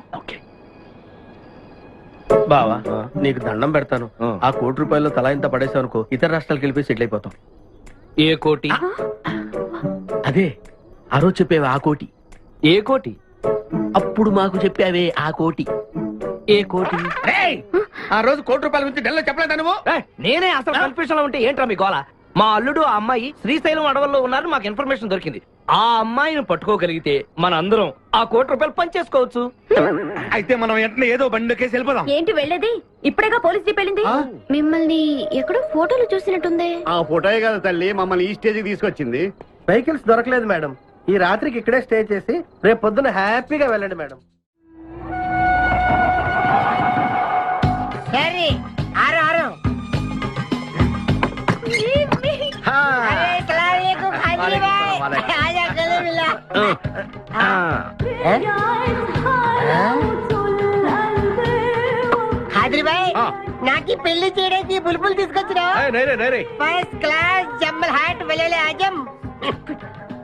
బావా, నీకు దండం పెడతాను. ఆ ₹1,00,00,000 తలా ఇంత పడేసావు అనుకో, ఇతర రాష్ట్రాలకు వెళ్ళిపోయి సెటిల్ అయిపోతాం. ఏ కోటి? అదే ఆ రోజు చెప్పేవా ఆ కోటి? ఏ కోటి? అప్పుడు మాకు చెప్పావే ఆ కోటి. ఏ కోటి? ఆ రోజు ₹1,00,00,000 గురించి ఢిల్లీలో చెప్పలేదా నువ్వు? నేనే అసలు కన్ఫ్యూజన్ లో ఉంటే ఏంట్రా మీ గోల? మా అల్లుడు ఆ అమ్మాయి శ్రీశైలం అడవుల్లో ఉన్నారని మాకు ఇన్ఫర్మేషన్ దొరికింది. ఆ అమ్మాయిని పట్టుకోగలిగితే మన అందరం ఆ ₹1,00,00,000 పంచేసుకోవచ్చు. అయితే మనం వెంటనే ఏదో బండికేసి వెళ్ళిపోదాం. ఏంటి వెళ్ళేది? ఇప్పుడేగా పోలీస్ జీప్ వెళ్ళింది. మిమ్మల్ని ఎక్కడో ఫోటోలు చూసినట్టుంది. ఆ ఫోటోయే కదా తల్లి మమ్మల్ని ఈ స్టేజ్కి తీసుకొచ్చింది. వెహికల్స్ దొరకలేదు మేడం. ఈ రాత్రికి ఇక్కడే స్టే చేసి రేపు పొద్దున హ్యాపీగా వెళ్ళండి మేడం. హాజరీబాయ్, నాకు పెళ్లి చేయడానికి బుల్బుల్ తీసుకొచ్చినా? ఫస్ట్ క్లాస్ జమ్మల్ హాట్ వెలే ఆజం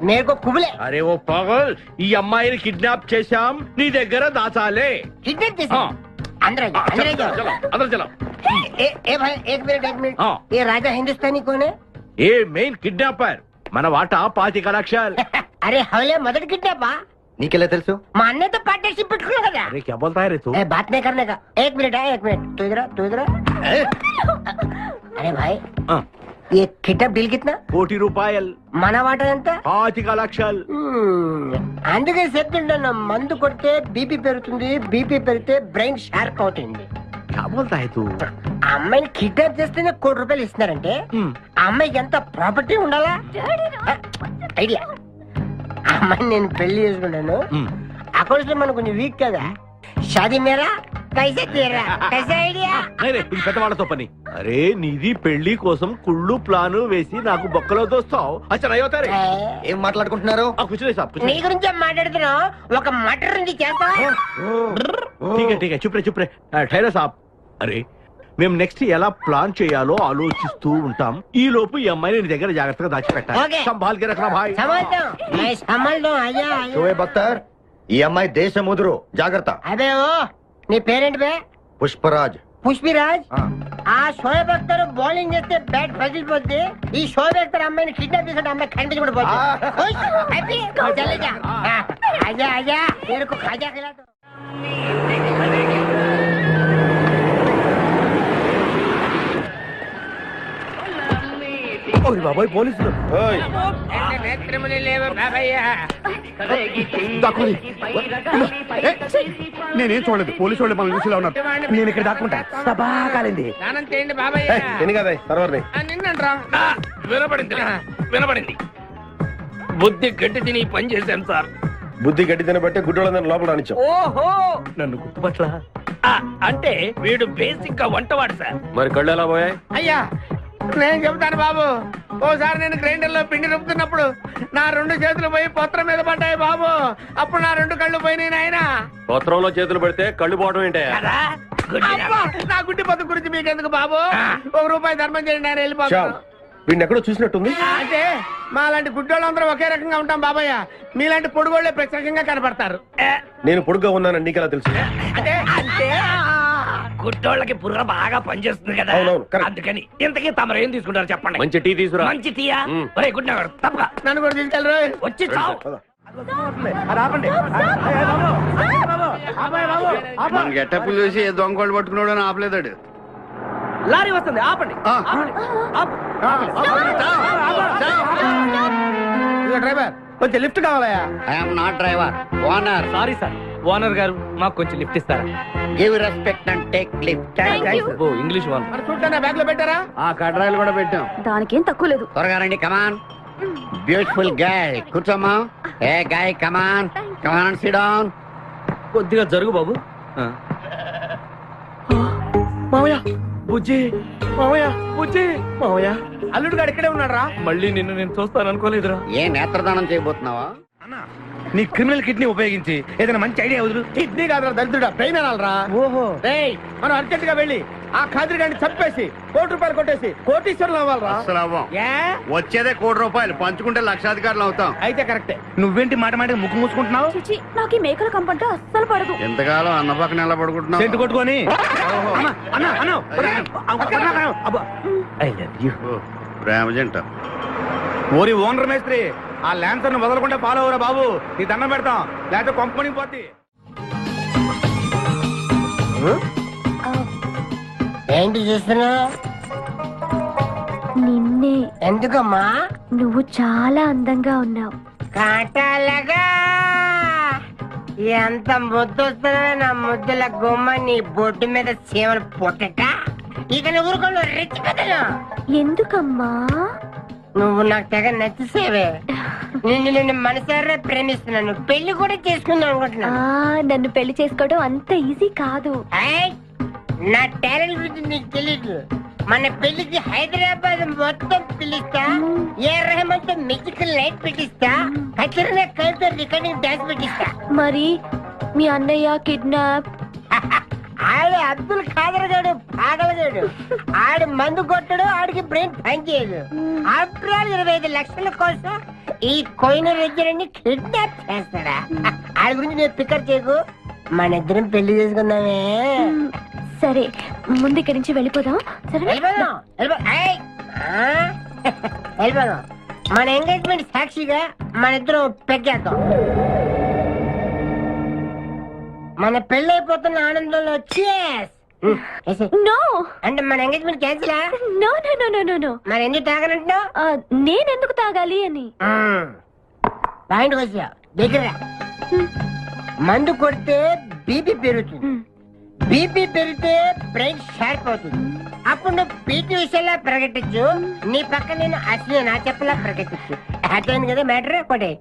మేరకు కుబులే. అరే ఓ పాగల్, ఈ అమ్మాయిని కిడ్నాప్ చేశాం, నీ దగ్గర దాచాలే. కిడ్నాప్ చేసా? अंदर चलो। ए भाई एक मिनट ये राजा हिंदुस्तानी कौन है? ये मेन किडनैपर మన వాటా 25 లక్షలు. अरे हवले మొదటి కిడ్నాపా? నీకెలా తెలుసు? మా అన్నయ్యతో పార్ట్నర్షిప్ పెట్టుకున్నావు కదా अरे क्या बोलता है रे तू? ए, बात नहीं करने का 1 मिनट है 1 मिनट तू इधर अरे भाई हाँ। ये किटअप डील कितना ₹1 రూపాయలు మన వాట ఎంత 5 లక్షలు. అందుకే చెప్తుంటాను మందు కొడితే బీపీ పెరుగుతుంది బీపీ పెరిగితే బ్రెయిన్ షార్ప్ అవుతుంది क्या बोलता है तू? ఆ అమ్మాయిని కిడ్నాప్ చేస్తేనే ₹1 ఇస్తున్నారంటే ఆ అమ్మాయికి ఎంత ప్రాపర్టీ ఉండాలా ఐడియా ఆ అమ్మాయిని నేను పెళ్లి చేసుకున్నాను అకౌంట్స్ లో మనం కొంచెం వీక్ కదా షాదీ మేరా కైసే తీరా కైసే ఐడియా नहीं रे, ఇది పెద్దవాళ్ళతో పని. అరే నీది పెళ్లి కోసం కుళ్ళు ప్లాను వేసి నాకు బొక్కలో దోస్తావు. అచ్చా అయ్యోతారే ఏం మాట్లాడుకుంటున్నారు? కూర్చునే సాబ్ నీ గురించే మాట్లాడుతున్నావు ఒక మటర్ ఉంది చేస్తావా ठीक है చుప్రే ठहरे సాబ్. అరే మేము నెక్స్ట్ ఎలా ప్లాన్ చేయాలో ఆలోచిస్తూ ఉంటాం. ఈ లోపు ఈ అమ్మాయిని నీ దగ్గర జాగ్రత్తగా దాచిపెట్టాలి. ఓకే. సంభాల్ కే రఖనా భాయ్. సంభాల్తో అయ్యా షోయే బక్తర్, ఈ అమ్మాయి దేశ ముదురు, జాగ్రత్త. అదే ఓ నీ పేరెంట్ బే పుష్పరాజ్. పుష్పిరాజ్ ఆ షోయబ్ అఖ్తర్ బౌలింగ్ చేస్తే బ్యాట్ పగిలిపోద్ది ఈ షోయబ్ అఖ్తర్ అమ్మాయిని కిడ్నాప్ చేసే అమ్మాయి కనిపించి కూడా పోతుంది ఆజా ఆజా तेरे को खाजा खिला दो ఓయ్ బాబాయ్ పోలీసులు. నేనేం చూడలేదు, పోలీసు వాళ్ళు మనం చూసిలా ఉన్నారు. నేను ఇక్కడ దాక్కుంటా. సభా కాలింది. వినపడింది బుద్ధి గట్టి తిని పని చేశాను సార్. బుద్ధి గడ్డి తినబట్టే గుడ్డోళ్ళందరినీ లోపల రానిచ్చాం. ఓహో నన్ను గుర్తుపట్ల అంటే వీడు బేసిక్ గా వంటవాడు సార్. మరి కళ్ళు ఎలా పోయాయి? అయ్యా నేను చెబుతాను బాబు, ఓసారి నేను గ్రైండర్ లో పిండి రుబ్బుతున్నప్పుడు నా 2 చేతులు పోయి పత్రం మీద పడ్డాయి బాబు. అప్పుడు నా 2 కళ్ళు పోయినాయి నాయన. పత్రంలో చేతులు పెడితే కళ్ళు పోవడం ఏంటే? నా గుడ్డి పత్రం గురించి మీకెందుకు బాబు, ₹1 ధర్మం చేయండి నేను వెళ్ళిపోతాను. వీడిని ఎక్కడో చూసినట్టుంది. అంటే మా లాంటి గుడ్డోళ్ళందరూ ఒకే రకంగా ఉంటాం బాబయ్య, మీలాంటి పొడుగోళ్లే ప్రత్యేకంగా కనపడతారు. నేను పొడుగ్గా ఉన్నానని నీకెలా తెలుసు? అంటే అంటే గుడ్డోళ్ళకి బుర్ర బాగా పనిచేస్తుంది కదా, అవునవును, కరెక్ట్. అందుకని ఇంతకీ తమరు ఏం తీసుకుంటారు చెప్పండి. మంచి టీ తీసుకురా. మంచి తీయా ఒరే గుడ్ నగర్ తప్ప నన్ను కూడా తీసుకెళ్ళరు. వచ్చి చావు. గెటప్పులు చూసి దొంగోళ్ళు పట్టుకున్నాడు అని ఆపలేదాడు. లారీ వస్తుంది ఆపండి. డ్రైవర్ కొంచెం లిఫ్ట్ కావాలయా? I'm not driver, owner. Sorry sir, owner గారు మాకు కొంచెం లిఫ్ట్ ఇస్తారా? Give respect and take lift. ఓ ఇంగ్లీష్ ఓనర్. మరి చూడండి బ్యాగ్ లో పెట్టారా? ఆ కడ్రాయిలు కూడా పెట్టాం. దానికేం తక్కువ లేదు. త్వరగా రండి, కమాన్. బ్యూటిఫుల్ గాయ్, కూర్చోమ్మా. ఏ గాయ్, కమాన్ కమాన్, సిట్ డౌన్. కొద్దిగా జరుగు బాబు. మావయ్య బుజ్జి, మావయ్య బుజ్జి, మావయ్య అల్లుడు గారు ఇక్కడే ఉన్నాడు రా. మళ్ళీ నిన్ను నేను చూస్తాను అనుకోలేదురా. ఏ నేత్రదానం చేయబోతున్నావా? నీ క్రిమినల్ కిడ్నీ ఉపయోగించి ఏదైనా మంచి ఐడియా వదులు. కిడ్నీ కాదురా దరిద్రుడా, బ్రెయిన్ అనాలరా. ఓహో మనం అర్జెంట్ గా వెళ్ళి ఆ ఖాద్రి గారిని చంపేసి ₹1 కొట్టేసి కోటీశ్వరులు అవ్వాలరా. అసలు అవ్వం. ఏ? వచ్చేదే ₹1 పంచుకుంటే లక్షాధికారులు అవుతాం. అయితే కరెక్టే. నువ్వేంటి మాట మాట ముక్కు మూసుకుంటున్నావు? చిచి నాకు ఈ మేకల కంపంటే అస్సలు పడదు. ఎంతకాలం అన్న పక్కన ఎలా పడుకుంటున్నావు? సెంటు కొట్టుకొని ప్రేమ జంట. ఓరి ఓనర్ మేస్త్రి, ఆ ల్యాన్సర్ ను వదలకుండా ఫాలో అవరా బాబు, నీ దండం పెడతాం లేకపోతే కొంపని పోద్ది. ఏంటి చూస్తున్నా? నిన్నే. ఎందుకమ్మా? నువ్వు చాలా అందంగా ఉన్నావు. కాటాలగా ఎంత ముద్దు వస్తున్నా నా ముద్దుల గుమ్మ నీ బొడ్డు మీద చీమలు పొట్టట. ఇక నువ్వు రిచ్ పెద్దలు. ఎందుకమ్మా? నువ్వు నాకు తెగ నచ్చేసేవే. నిన్ను మనసారా ప్రేమిస్తున్నాను, పెళ్లి కూడా చేసుకుందాం అనుకుంటున్నాను. నన్ను పెళ్లి చేసుకోవడం అంత ఈజీ కాదు. నా టాలెంట్ గురించి నీకు తెలీదు. మన పెళ్లికి హైదరాబాద్ మొత్తం పిలుస్తా, ఏ రెహమాన్ తో మ్యూజికల్ నైట్ పెట్టిస్తా, కచరీనా కైఫ్ తో రికార్డింగ్ డాన్స్ పెట్టిస్తా. మరి మీ అన్నయ్య కిడ్నాప్? ఆడు అబ్దుల్ ఖాదర్ గాడు పాగలగాడు. ఆడు మందు కొట్టడు, ఆడికి బ్రెయిన్ పని చేయదు. ఆఫ్టర్ ఆల్ 25 లక్షల కోసం ఈ కోయిన రెజ్జరని కిడ్నాప్ చేస్తాడా? ఆడి గురించి నేను పికర్ చేయకు, మన ఇద్దరం పెళ్లి చేసుకుందామే. సరే ముందు ఇక్కడి నుంచి వెళ్ళిపోదాం. వెళ్ళిపోదాం. మన ఎంగేజ్మెంట్ సాక్షిగా మన ఇద్దరం పెగ్గేద్దాం. మన పెళ్ళైపోతున్న ఆనందంలో నో అంటే మన engagement cancel no no no no no no మరి ఎందుకు తాగనంటున్నావు? నేనెందుకు తాగాలి అని. పాయింట్ వచ్చా దగ్గర మందు కొడితే బీపీ పెరుగుతుంది, బీపీ పెరిగితే బ్రెయిన్ షార్ప్ అవుతుంది. అప్పుడు నువ్వు పీటీ విషయంలో ప్రకటించు, నీ పక్క నేను అసలు నా చెప్పలా ప్రకటించు. అర్థమైంది కదా మ్యాటర్ ఒకటి.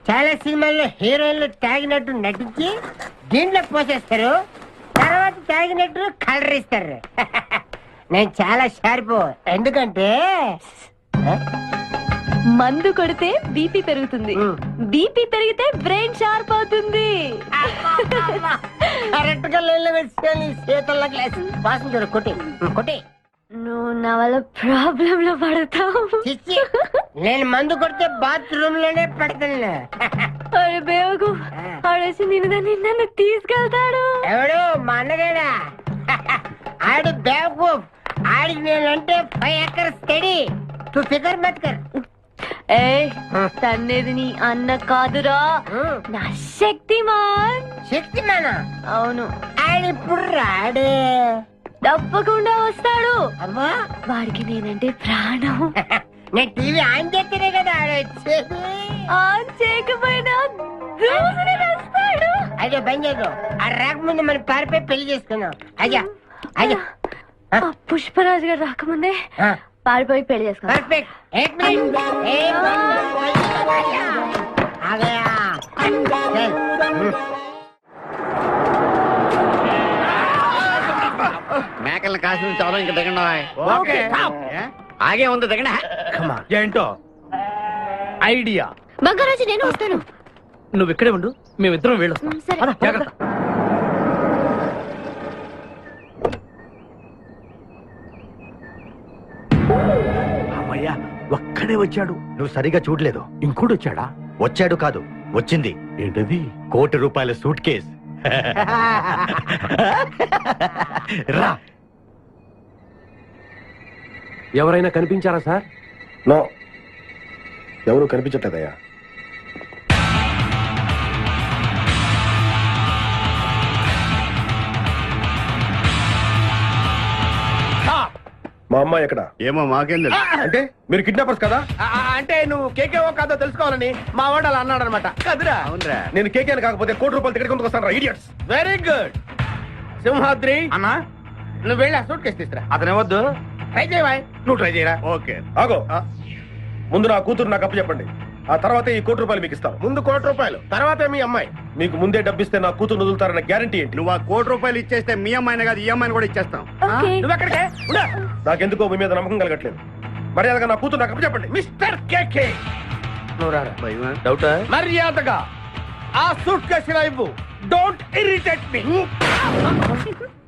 చాలా సినిమాల్లో హీరోయిన్లు తాగినట్టు నటించి దీంట్లో పోసేస్తారు, తర్వాత తాగినట్టు కలర్ ఇస్తారు. నేను చాలా షార్ప్, ఎందుకంటే మందు కొడితే బీపీ పెరుగుతుంది, బీపీ పెరిగితే బ్రెయిన్ షార్ప్ అవుతుంది. కరెక్ట్ గా లైన్లో పెట్టి చేతుల్లో గ్లాస్ వాసన చూడు. కొట్టి కొట్టి నువ్వు నా వల్ల ప్రాబ్లం లో పడతావు. నేను మందు కొడితే బాత్రూమ్ లోనే పడతాను. అరే బేవకు ఆడేసి నిన్ను తీసుకెళ్తాడు. ఎవడు మా అన్నగాడా? ఆడు బేవకు. ఆడికి నేనంటే 5 acres స్టడీ. తు ఫికర్ మత్ కర్. ఏ తన్నేది నీ అన్న కాదురా, నా శక్తిమాన్. శక్తిమానా? అవును. ఆడిప్పుడు రాడే. తప్పకుండా వస్తాడు. అమ్మా వాడికి నేనంటే ప్రాణం. నేను టీవీ ఆన్ చేస్తేనే కదా ఆడొచ్చేది. ఆన్ చేయకపోయినా దూసుని వస్తాడు. అయ్యో బంద్ చేయదు. ఆ రాకముందు మనం పారిపోయి పెళ్లి చేసుకున్నాం. అయ్యా అయ్యా పుష్పరాజు గారు రాకముందే పారిపోయి పెళ్లి చేసుకున్నాం. పర్ఫెక్ట్. ఏక్ మినిట్. మేకల్ని కాసిన చాలా ఇంకా దిగండి. ఆగే ఉంది దిగండి. ఏంటో ఐడియా. బంగారాజు నేను వస్తాను. నువ్వు ఇక్కడే ఉండు, మేమిద్దరం వెళ్ళొస్తాం. సరే. అమ్మయ్యా, ఒక్కడే వచ్చాడు. నువ్వు సరిగా చూడలేదు. ఇంకోటి వచ్చాడా? వచ్చాడు కాదు, వచ్చింది. ఏంటది? ₹1 కోటి సూట్ కేస్. రా. ఎవరైనా కనిపించారా సార్? నో, ఎవరు కనిపించట్లేదయ్యా. మా అమ్మాయి ఎక్కడ? ఏమో మాకేం తెలుసు. అంటే మీరు కిడ్నాపర్స్ కదా? అంటే నువ్వు కేకేవో కాదో తెలుసుకోవాలని మా వాడు అలా అన్నాడు అనమాట. కదురా. అవునరా. నేను కేకే కాకపోతే ₹1 కోటి టికెట్ కొందుకు వస్తాను. ఇడియట్స్. Very good. సింహాద్రి అన్నా, నువ్వు వెళ్ళి ఆ సూట్ కేసు తీసుకురా. అతనే వద్దు. ట్రై చేయవా? నువ్వు ట్రై చేయరా. ఓకే. ఆగో. ముందు నా కూతురు నాకు అప్పు చెప్పండి, ఆ తర్వాత ఈ ₹1 కోటి మీకు ఇస్తాను. ముందు ₹1 తర్వాత మీ అమ్మాయి. మీకు ముందే డబ్బిస్తే నా కూతురు వదులుతారన్న గ్యారంటీ ఏంటి? నువ్వు ఆ ₹1 ఇచ్చేస్తే మీ అమ్మాయిని కాదు ఈ అమ్మాయిని కూడా ఇచ్చేస్తాం. నువ్వు ఎక్కడికే? నాకెందుకో మీ మీద నమ్మకం కలగట్లేదు. మర్యాదగా నా కూతురు నాకు అప్పు చెప్పండి. మిస్టర్ కేకే, నువ్వు రారా. డౌటా? మర్యాదగా ఆ సూట్ కేసు ఇలా ఇవ్వు. Don't irritate me.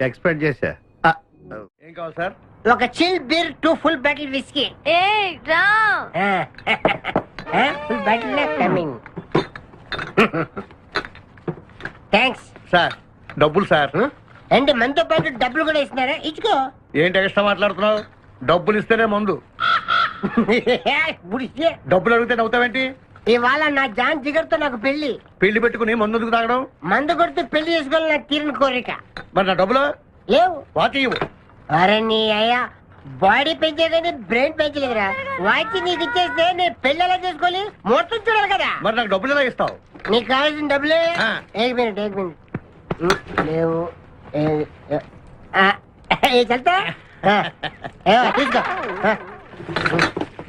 ఎక్స్పెక్ట్ చేశా. ఏం కావాలి సార్? ఒక chill beer 2 full bottle whiskey. ఏ రా. Full bottle coming. Thanks sir డబ్బులు సార్. అంటే మనతో పాటు డబ్బులు కూడా ఇస్తున్నారా? ఇచ్చుకో. ఏంటి ఎక్స్ట్రా మాట్లాడుతున్నావు? డబ్బులు ఇస్తేనే మందు. డబ్బులు అడిగితే నవ్వుతావేంటి? ఇవాళ నా జాన్ జిగర్తో నాకు పెళ్లి. పెళ్లి పెట్టుకుని మందు ఎందుకు తాగడం? మందు కొడితే పెళ్లి చేసుకోవాలి నా తీరిన కోరిక. మరి నా డబ్బులు లేవు. వాకి ఇవ్వు. అరే నీ అయ్యా, బాడీ పెంచే కానీ బ్రెయిన్ పెంచలేదురా. వాచి నీకు ఇచ్చేస్తే నేను పెళ్లి ఎలా చేసుకోవాలి? మొత్తం చూడాలి కదా. మరి నాకు డబ్బులు ఎలా ఇస్తావు? నీకు కావాల్సిన డబ్బులే. ఏక్ మినిట్ లేవు. చల్తా తీసుకో.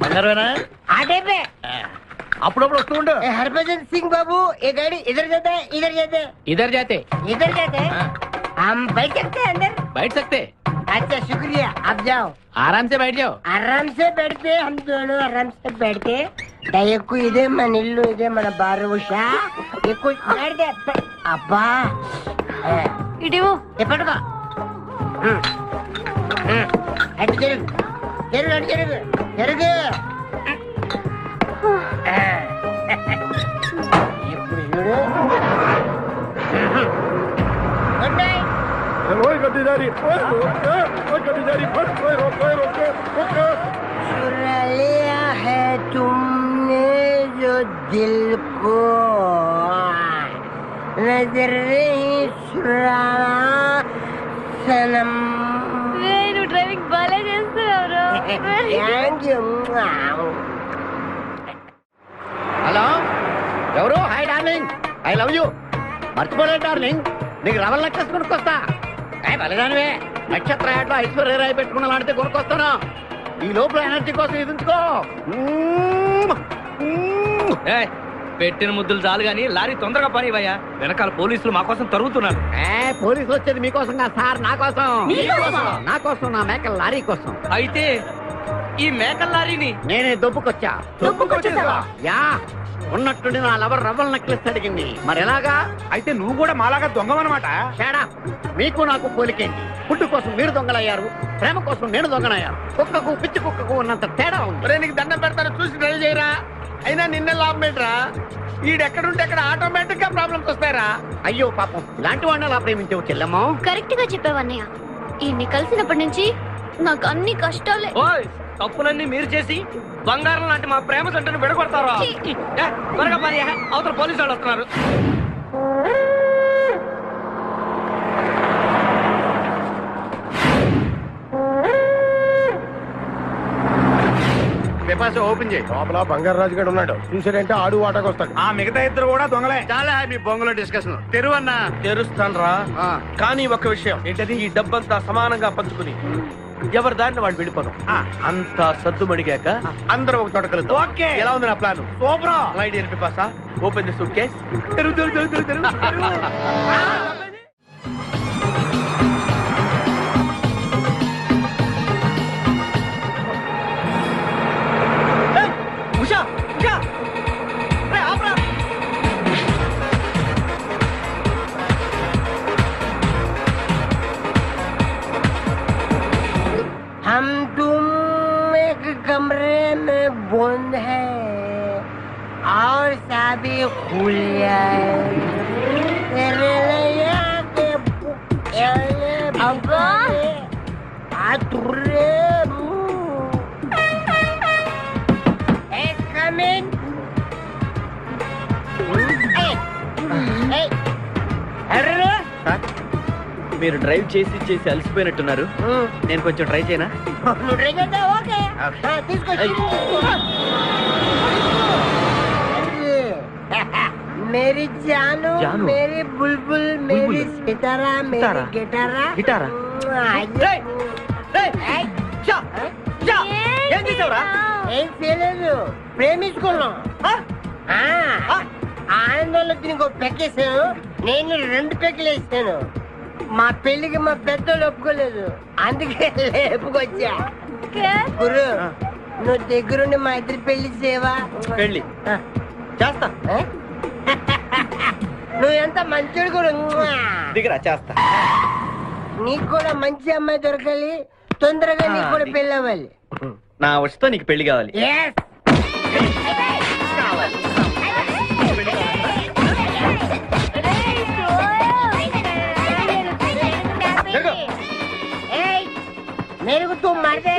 బంగారమేనా? ఆ టైపే. అప్పుడప్పుడు వస్తూ ఉండు. हरभजन सिंह बाबू, ये गाड़ी इधर जाता है, इधर जाते हैं, इधर जाते इधर जाते हैं। हम बैठ सकते हैं अंदर? बैठ सकते. अच्छा शुक्रिया, आप जाओ. आराम से बैठ जाओ. आराम से बैठते, हम दोनों आराम से बैठते. దయకు ఇదే మన ఇల్లు, ఇదే మన బారుషా. ఎక్కువ అబ్బా ఇడివో ఎప్పటికో అటు జరుగు జరుగు అటు జరుగు జరుగు. ఇప్పుడు చూడు. Good night. चुरा लिया है तुमने जो दिल को नजर नहीं चुराना सनम నేను డ్రైవింగ్ బాగా చేస్తున్నావు Thank you. హలో ఎవరు? Hi darling, I love you. మర్చిపోలేదు డార్లింగ్, నీకు రవల్ నెక్లెస్ కొనుక్కొస్తా. బలిదానివే, నక్షత్ర యాడ్లో ఐశ్వర్యరాయ్ పెట్టుకున్న లాంటిది కొనుక్కొస్తాను. ఈ లోపల ఎనర్జీ కోసం ఎదుంచుకో. ఏయ్, పెట్టిన ముద్దులు చాలు గాని లారీ తొందరగా పని ఇవ్వయ్యా. వెనకాల పోలీసులు మా కోసం తరుగుతున్నారు. పోలీసులు వచ్చేది మీకోసం కాదు సార్, నా కోసం. నా కోసం, నా మేకల లారీ కోసం. అయితే ఈ మేకల లారీని నేనే దొబ్బుకొచ్చా. యా, ఉన్నట్టుండి నా లవర్ రవ్వల్ నెక్లెస్ అడిగింది. మరి ఎలాగా? అయితే నువ్వు కూడా మాలాగా దొంగవన్నమాట. తేడా మీకు నాకు పోలికేంటి? ఫుడ్ కోసం మీరు దొంగలయ్యారు, ప్రేమ కోసం నేను దొంగనయ్యాను. కుక్కకు పిచ్చి కుక్కకు ఉన్నంత తేడా ఉంది. నీకు దండం పెడతాను, చూసి డ్రైవ్ చేయరా. అయినా నిన్న లాభం ఏంట్రా? ఈడెక్కడుంటే అక్కడ ఆటోమేటిక్ గా ప్రాబ్లమ్స్ వస్తాయరా. అయ్యో పాపం, ఇలాంటి వాడిని అలా ప్రేమించవు చెల్లెమ్మో. కరెక్ట్ గా చెప్పావన్నయ్య. ఇన్ని కలిసినప్పటి నుంచి నాకు అన్ని కష్టాలే. ఓయ్, తప్పులన్నీ మీరు చేసి బంగారం లాంటి మా ప్రేమ జంటను విడగొడతారా? త్వరగా పని, అవతల పోలీసు వాళ్ళు వస్తున్నారు. ఓపెన్ చేయి. లోపల బంగారు రాజు గడు ఉన్నాడు. చూసాడంటే ఆడు వాటకు వస్తాడు. ఆ మిగతా ఇద్దరు కూడా దొంగలే. చాలా మీ బొంగులో డిస్కషన్. తెరువన్నా. తెరుస్తాను రా, కానీ ఒక్క విషయం ఏంటది? ఈ డబ్బంతా సమానంగా పంచుకుని ఎవరి దారిని వాడు వెళ్ళిపోదాం. అంతా సద్దుమడిగాక అందరూ ఒక తోట కలుద్దాం. ఓకే, ఎలా ఉంది నా plan? Super. My dear Pipasa, open the suitcase. Usha, Usha, రే ఆపరా. हम तुम एक कमरे में बंद है और चाबी खुल जाए तेरे लिए के अब्बा आतुरे come in. మీరు డ్రైవ్ చేసి చేసి అలసిపోయినట్టున్నారు. నేను కొంచెం ట్రై చేయనా? ట్రై చేద్దా? ఓకే, తీసుకొచ్చి मेरी जानू, मेरी बुलबुल, मेरी सितारा, मेरी गिटारा. గిటారా? ఏం చేసావురా? ఏం చేయలేదు, ప్రేమించుకున్నాం. ఆనందంలో దీనికి ఒక పెక్కేసాను, నేను 2 పెక్కలు వేసాను. మా పెళ్లికి మా పెద్దోళ్ళు ఒప్పుకోలేదు, అందుకే లేపుకొచ్చా. గురు, నువ్వు దగ్గరుండి మా ఇద్దరు పెళ్లి చేయవా? పెళ్లి చేస్తా. నువ్వు ఎంత మంచోడు గురు. దిగరా, చేస్తా. నీకు కూడా మంచి అమ్మాయి దొరకాలి, తొందరగా నీకు కూడా పెళ్లి అవ్వాలి. నా వచ్చతో నీకు పెళ్లి కావాలి. मेरे को तुम मारते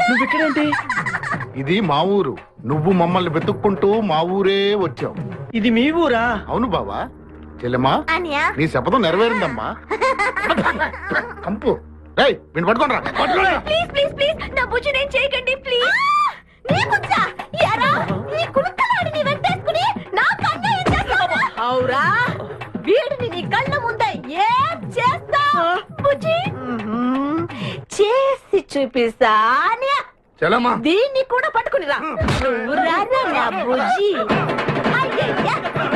నువ్వెక్కడేంటి? ఇది మా ఊరు. నువ్వు మమ్మల్ని వెతుక్కుంటూ మా ఊరే వచ్చావు. ఇది మీ ఊరా? అవును బావా. చెల్లెమ్మా, నీ శపథం నెరవేరిందమ్మా. కంపు రేయ్, వీణ్ణి పట్టుకోండిరా. ప్లీజ్ ప్లీజ్ ప్లీజ్ నా బుజ్జి నేను చేయకండి ప్లీజ్. నీ బుజ్జా యారా, నీ కులుకలాడిని వెంటేసుకుని నా కన్యాయం చేస్తావా? అవురా, వీడిని నీ కళ్ళ ముందే ఏం చేస్తావు బుజ్జి? చేసి చూపిస్తానే. చెల్లెమ్మా, దీన్ని కూడా పట్టుకుని రా. నువ్వు రారా నా బుజ్జి. అయ్యయ్య,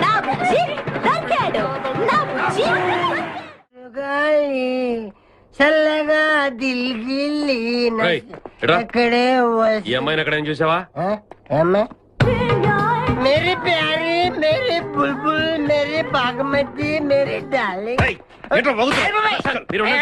నా బుజ్జి దొరికాడు. నా బుజ్జి చల్లగా దిల్గిల్లి అక్కడే ఈ అమ్మాయిని అక్కడ ఏం చూసావా? मेरी प्यारी, मेरी बुलबुल, मेरी बागमती, मेरी डार्लिंग.